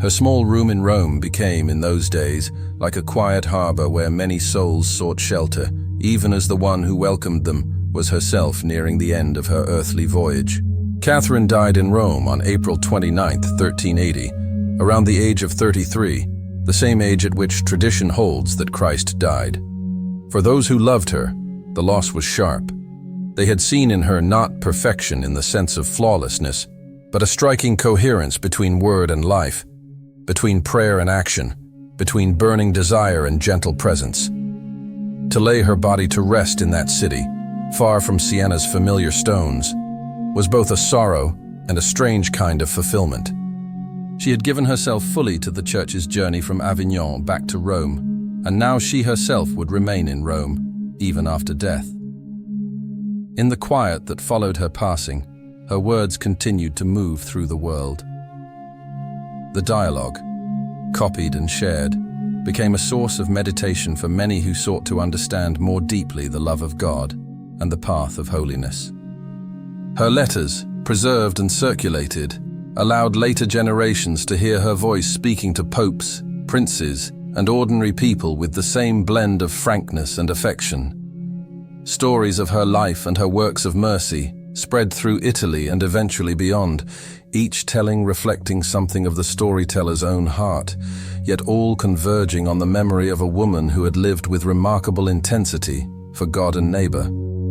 Her small room in Rome became, in those days, like a quiet harbor where many souls sought shelter, even as the one who welcomed them was herself nearing the end of her earthly voyage. Catherine died in Rome on April 29, 1380, around the age of 33, the same age at which tradition holds that Christ died. For those who loved her, the loss was sharp. They had seen in her not perfection in the sense of flawlessness, but a striking coherence between word and life, between prayer and action, between burning desire and gentle presence. To lay her body to rest in that city, far from Siena's familiar stones, was both a sorrow and a strange kind of fulfillment. She had given herself fully to the church's journey from Avignon back to Rome, and now she herself would remain in Rome, even after death. In the quiet that followed her passing, her words continued to move through the world. The dialogue, copied and shared, became a source of meditation for many who sought to understand more deeply the love of God and the path of holiness. Her letters, preserved and circulated, allowed later generations to hear her voice speaking to popes, princes, and ordinary people with the same blend of frankness and affection. Stories of her life and her works of mercy spread through Italy and eventually beyond, each telling reflecting something of the storyteller's own heart, yet all converging on the memory of a woman who had lived with remarkable intensity for God and neighbor.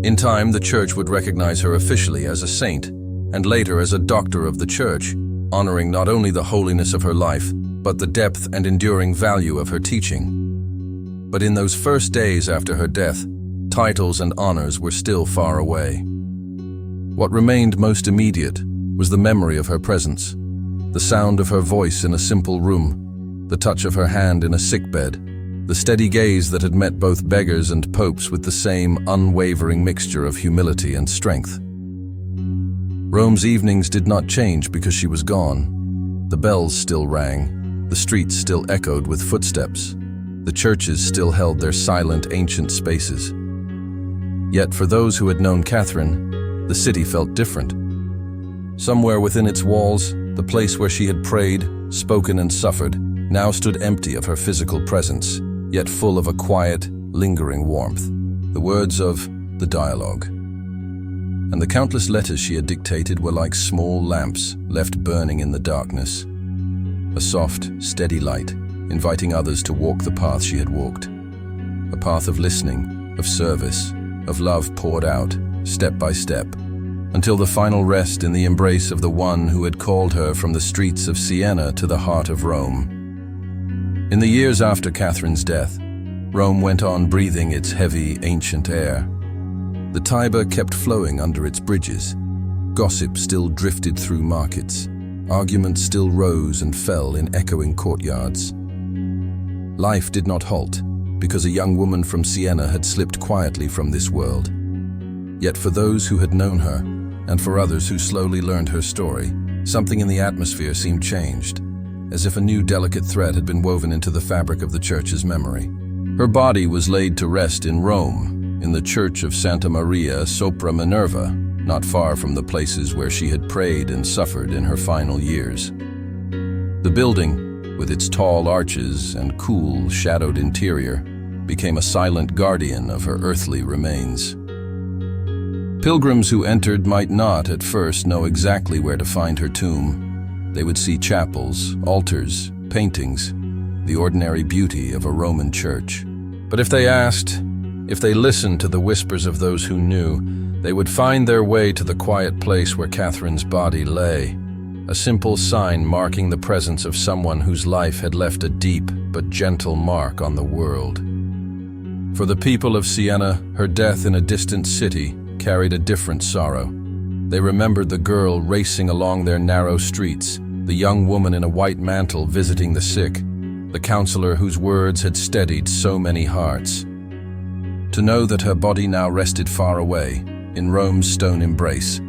In time, the church would recognize her officially as a saint, and later as a doctor of the church, honoring not only the holiness of her life, but the depth and enduring value of her teaching. But in those first days after her death, Titles and honors were still far away. What remained most immediate was the memory of her presence, the sound of her voice in a simple room, the touch of her hand in a sickbed, the steady gaze that had met both beggars and popes with the same unwavering mixture of humility and strength. Rome's evenings did not change because she was gone. The bells still rang, the streets still echoed with footsteps, the churches still held their silent, ancient spaces. Yet for those who had known Catherine, the city felt different. Somewhere within its walls, the place where she had prayed, spoken and suffered, now stood empty of her physical presence, yet full of a quiet, lingering warmth. The words of the dialogue and the countless letters she had dictated were like small lamps left burning in the darkness. A soft, steady light, inviting others to walk the path she had walked. A path of listening, of service, of love poured out, step by step, until the final rest in the embrace of the one who had called her from the streets of Siena to the heart of Rome. In the years after Catherine's death, Rome went on breathing its heavy, ancient air. The Tiber kept flowing under its bridges. Gossip still drifted through markets. Arguments still rose and fell in echoing courtyards. Life did not halt, because a young woman from Siena had slipped quietly from this world. Yet for those who had known her, and for others who slowly learned her story, something in the atmosphere seemed changed, as if a new delicate thread had been woven into the fabric of the church's memory. Her body was laid to rest in Rome, in the church of Santa Maria sopra Minerva, not far from the places where she had prayed and suffered in her final years. The building, with its tall arches and cool, shadowed interior, became a silent guardian of her earthly remains. Pilgrims who entered might not, at first, know exactly where to find her tomb. They would see chapels, altars, paintings, the ordinary beauty of a Roman church. But if they asked, if they listened to the whispers of those who knew, they would find their way to the quiet place where Catherine's body lay, a simple sign marking the presence of someone whose life had left a deep but gentle mark on the world. For the people of Siena, her death in a distant city carried a different sorrow. They remembered the girl racing along their narrow streets, the young woman in a white mantle visiting the sick, the counselor whose words had steadied so many hearts. To know that her body now rested far away, in Rome's stone embrace,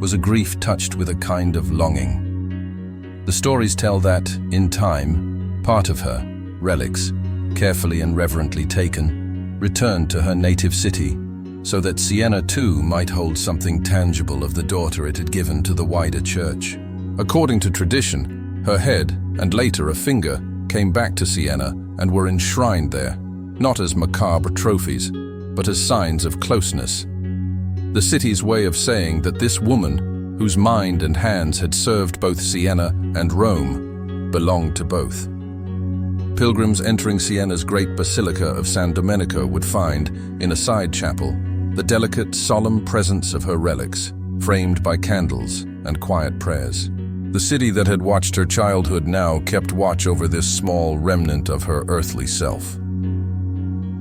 was a grief touched with a kind of longing. The stories tell that, in time, part of her, relics, carefully and reverently taken, returned to her native city, so that Siena too might hold something tangible of the daughter it had given to the wider church. According to tradition, her head, and later a finger, came back to Siena and were enshrined there, not as macabre trophies, but as signs of closeness. The city's way of saying that this woman, whose mind and hands had served both Siena and Rome, belonged to both. Pilgrims entering Siena's great basilica of San Domenico would find, in a side chapel, the delicate, solemn presence of her relics, framed by candles and quiet prayers. The city that had watched her childhood now kept watch over this small remnant of her earthly self.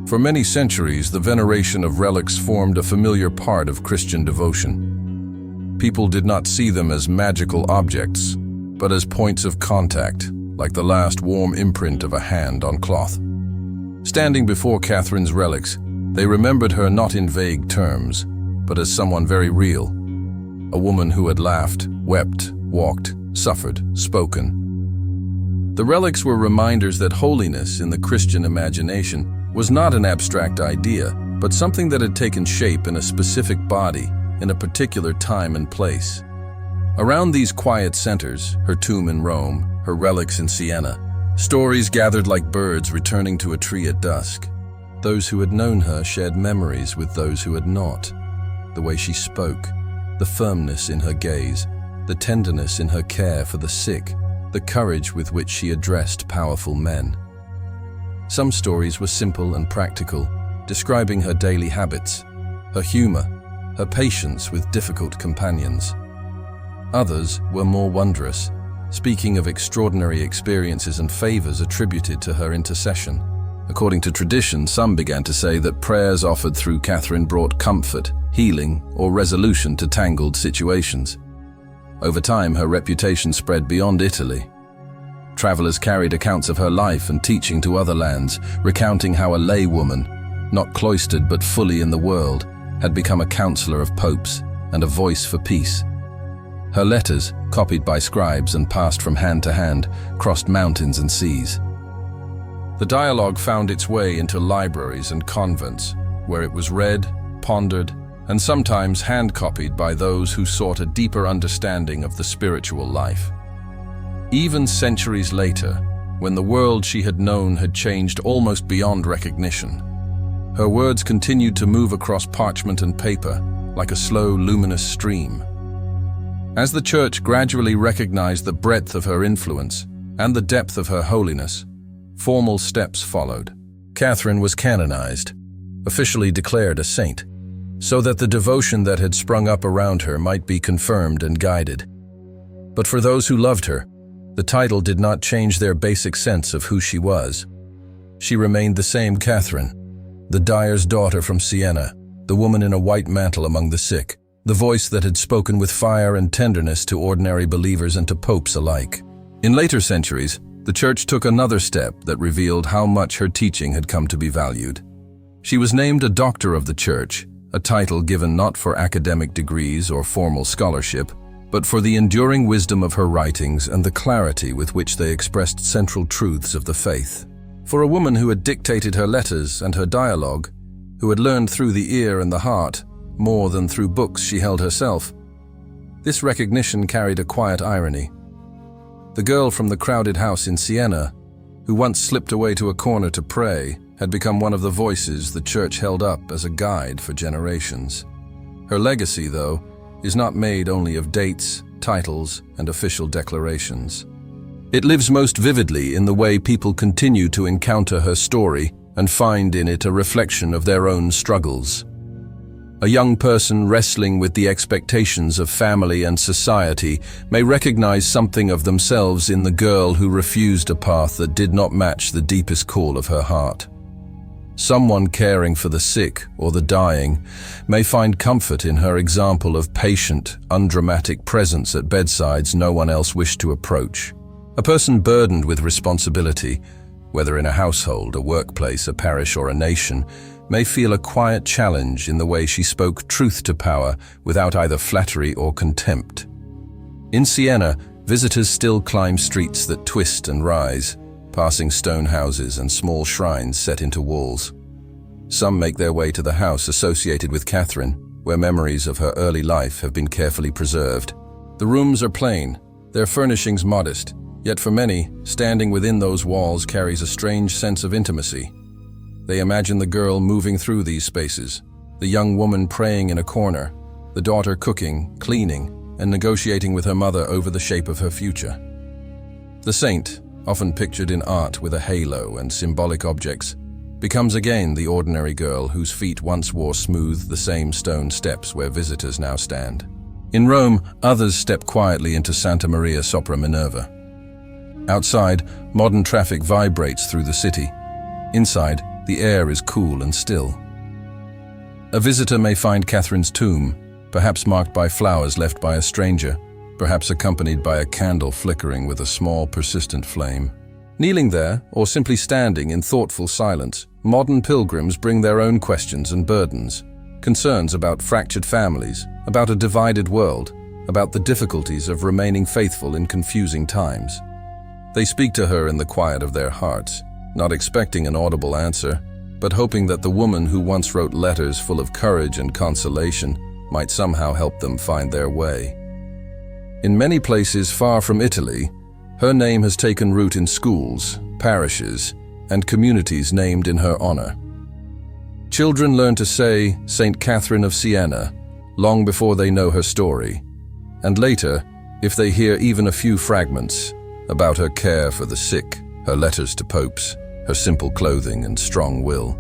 For many centuries, the veneration of relics formed a familiar part of Christian devotion. People did not see them as magical objects, but as points of contact, like the last warm imprint of a hand on cloth. Standing before Catherine's relics, they remembered her not in vague terms, but as someone very real, a woman who had laughed, wept, walked, suffered, spoken. The relics were reminders that holiness in the Christian imagination was not an abstract idea, but something that had taken shape in a specific body, in a particular time and place. Around these quiet centers, her tomb in Rome, her relics in Siena, stories gathered like birds returning to a tree at dusk. Those who had known her shared memories with those who had not. The way she spoke, the firmness in her gaze, the tenderness in her care for the sick, the courage with which she addressed powerful men. Some stories were simple and practical, describing her daily habits, her humor, her patience with difficult companions. Others were more wondrous, speaking of extraordinary experiences and favors attributed to her intercession. According to tradition, some began to say that prayers offered through Catherine brought comfort, healing, or resolution to tangled situations. Over time, her reputation spread beyond Italy. Travelers carried accounts of her life and teaching to other lands, recounting how a lay woman, not cloistered but fully in the world, had become a counselor of popes and a voice for peace. Her letters, copied by scribes and passed from hand to hand, crossed mountains and seas. The dialogue found its way into libraries and convents, where it was read, pondered, and sometimes hand-copied by those who sought a deeper understanding of the spiritual life. Even centuries later, when the world she had known had changed almost beyond recognition, her words continued to move across parchment and paper like a slow, luminous stream. As the Church gradually recognized the breadth of her influence and the depth of her holiness, formal steps followed. Catherine was canonized, officially declared a saint, so that the devotion that had sprung up around her might be confirmed and guided. But for those who loved her, the title did not change their basic sense of who she was. She remained the same Catherine, the dyer's daughter from Siena, the woman in a white mantle among the sick, the voice that had spoken with fire and tenderness to ordinary believers and to popes alike. In later centuries, the Church took another step that revealed how much her teaching had come to be valued. She was named a Doctor of the Church, a title given not for academic degrees or formal scholarship, but for the enduring wisdom of her writings and the clarity with which they expressed central truths of the faith. For a woman who had dictated her letters and her dialogue, who had learned through the ear and the heart more than through books she held herself, this recognition carried a quiet irony. The girl from the crowded house in Siena, who once slipped away to a corner to pray, had become one of the voices the Church held up as a guide for generations. Her legacy, though, is not made only of dates, titles, and official declarations. It lives most vividly in the way people continue to encounter her story and find in it a reflection of their own struggles. A young person wrestling with the expectations of family and society may recognize something of themselves in the girl who refused a path that did not match the deepest call of her heart. Someone caring for the sick or the dying may find comfort in her example of patient, undramatic presence at bedsides no one else wished to approach. A person burdened with responsibility, whether in a household, a workplace, a parish, or a nation, may feel a quiet challenge in the way she spoke truth to power without either flattery or contempt. In Siena, visitors still climb streets that twist and rise, passing stone houses and small shrines set into walls. Some make their way to the house associated with Catherine, where memories of her early life have been carefully preserved. The rooms are plain, their furnishings modest, yet for many, standing within those walls carries a strange sense of intimacy. They imagine the girl moving through these spaces, the young woman praying in a corner, the daughter cooking, cleaning, and negotiating with her mother over the shape of her future. The saint, often pictured in art with a halo and symbolic objects, becomes again the ordinary girl whose feet once wore smooth the same stone steps where visitors now stand. In Rome, others step quietly into Santa Maria sopra Minerva. Outside, modern traffic vibrates through the city. Inside, the air is cool and still. A visitor may find Catherine's tomb, perhaps marked by flowers left by a stranger, perhaps accompanied by a candle flickering with a small, persistent flame. Kneeling there, or simply standing in thoughtful silence, modern pilgrims bring their own questions and burdens, concerns about fractured families, about a divided world, about the difficulties of remaining faithful in confusing times. They speak to her in the quiet of their hearts, not expecting an audible answer, but hoping that the woman who once wrote letters full of courage and consolation might somehow help them find their way. In many places far from Italy, her name has taken root in schools, parishes, and communities named in her honor. Children learn to say Saint Catherine of Siena long before they know her story, and later, if they hear even a few fragments about her care for the sick, her letters to popes, her simple clothing and strong will,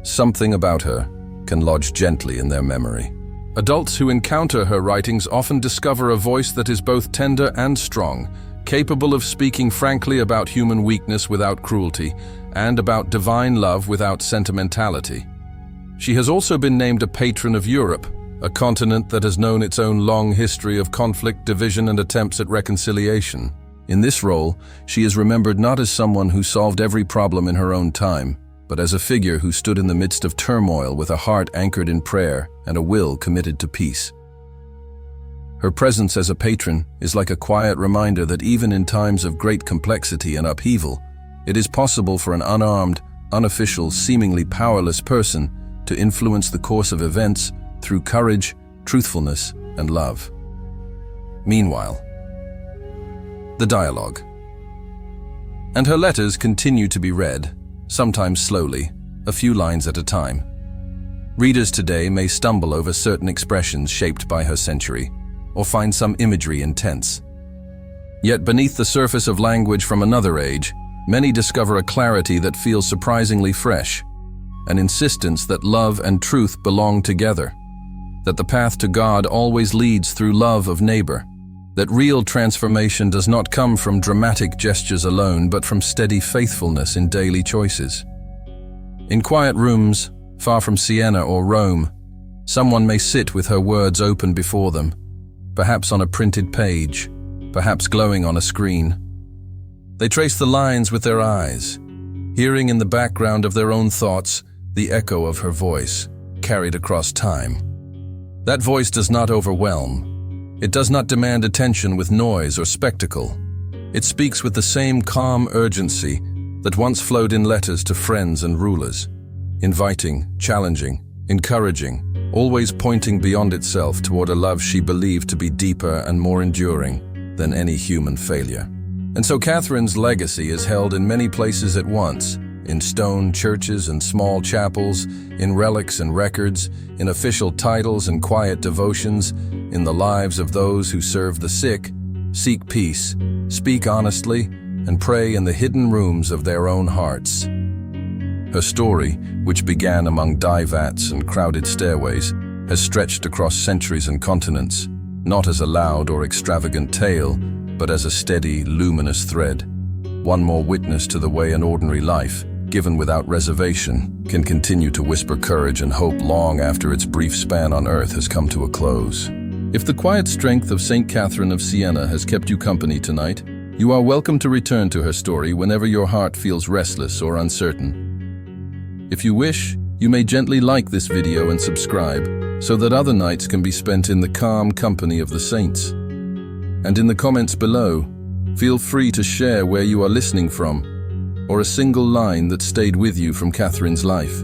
something about her can lodge gently in their memory. Adults who encounter her writings often discover a voice that is both tender and strong, capable of speaking frankly about human weakness without cruelty, and about divine love without sentimentality. She has also been named a patron of Europe, a continent that has known its own long history of conflict, division, and attempts at reconciliation. In this role, she is remembered not as someone who solved every problem in her own time, but as a figure who stood in the midst of turmoil with a heart anchored in prayer and a will committed to peace. Her presence as a patron is like a quiet reminder that even in times of great complexity and upheaval, it is possible for an unarmed, unofficial, seemingly powerless person to influence the course of events through courage, truthfulness, and love. Meanwhile, the dialogue. And her letters continue to be read, sometimes slowly, a few lines at a time. Readers today may stumble over certain expressions shaped by her century, or find some imagery intense. Yet beneath the surface of language from another age, many discover a clarity that feels surprisingly fresh, an insistence that love and truth belong together, that the path to God always leads through love of neighbor, that real transformation does not come from dramatic gestures alone, but from steady faithfulness in daily choices. In quiet rooms, far from Siena or Rome, someone may sit with her words open before them, perhaps on a printed page, perhaps glowing on a screen. They trace the lines with their eyes, hearing in the background of their own thoughts the echo of her voice, carried across time. That voice does not overwhelm. It does not demand attention with noise or spectacle. It speaks with the same calm urgency that once flowed in letters to friends and rulers, inviting, challenging, encouraging, always pointing beyond itself toward a love she believed to be deeper and more enduring than any human failure. And so Catherine's legacy is held in many places at once, in stone churches and small chapels, in relics and records, in official titles and quiet devotions, in the lives of those who serve the sick, seek peace, speak honestly, and pray in the hidden rooms of their own hearts. Her story, which began among dye vats and crowded stairways, has stretched across centuries and continents, not as a loud or extravagant tale, but as a steady, luminous thread. One more witness to the way an ordinary life, given without reservation, can continue to whisper courage and hope long after its brief span on earth has come to a close. If the quiet strength of St. Catherine of Siena has kept you company tonight, you are welcome to return to her story whenever your heart feels restless or uncertain. If you wish, you may gently like this video and subscribe, so that other nights can be spent in the calm company of the saints. And in the comments below, feel free to share where you are listening from, or a single line that stayed with you from Catherine's life.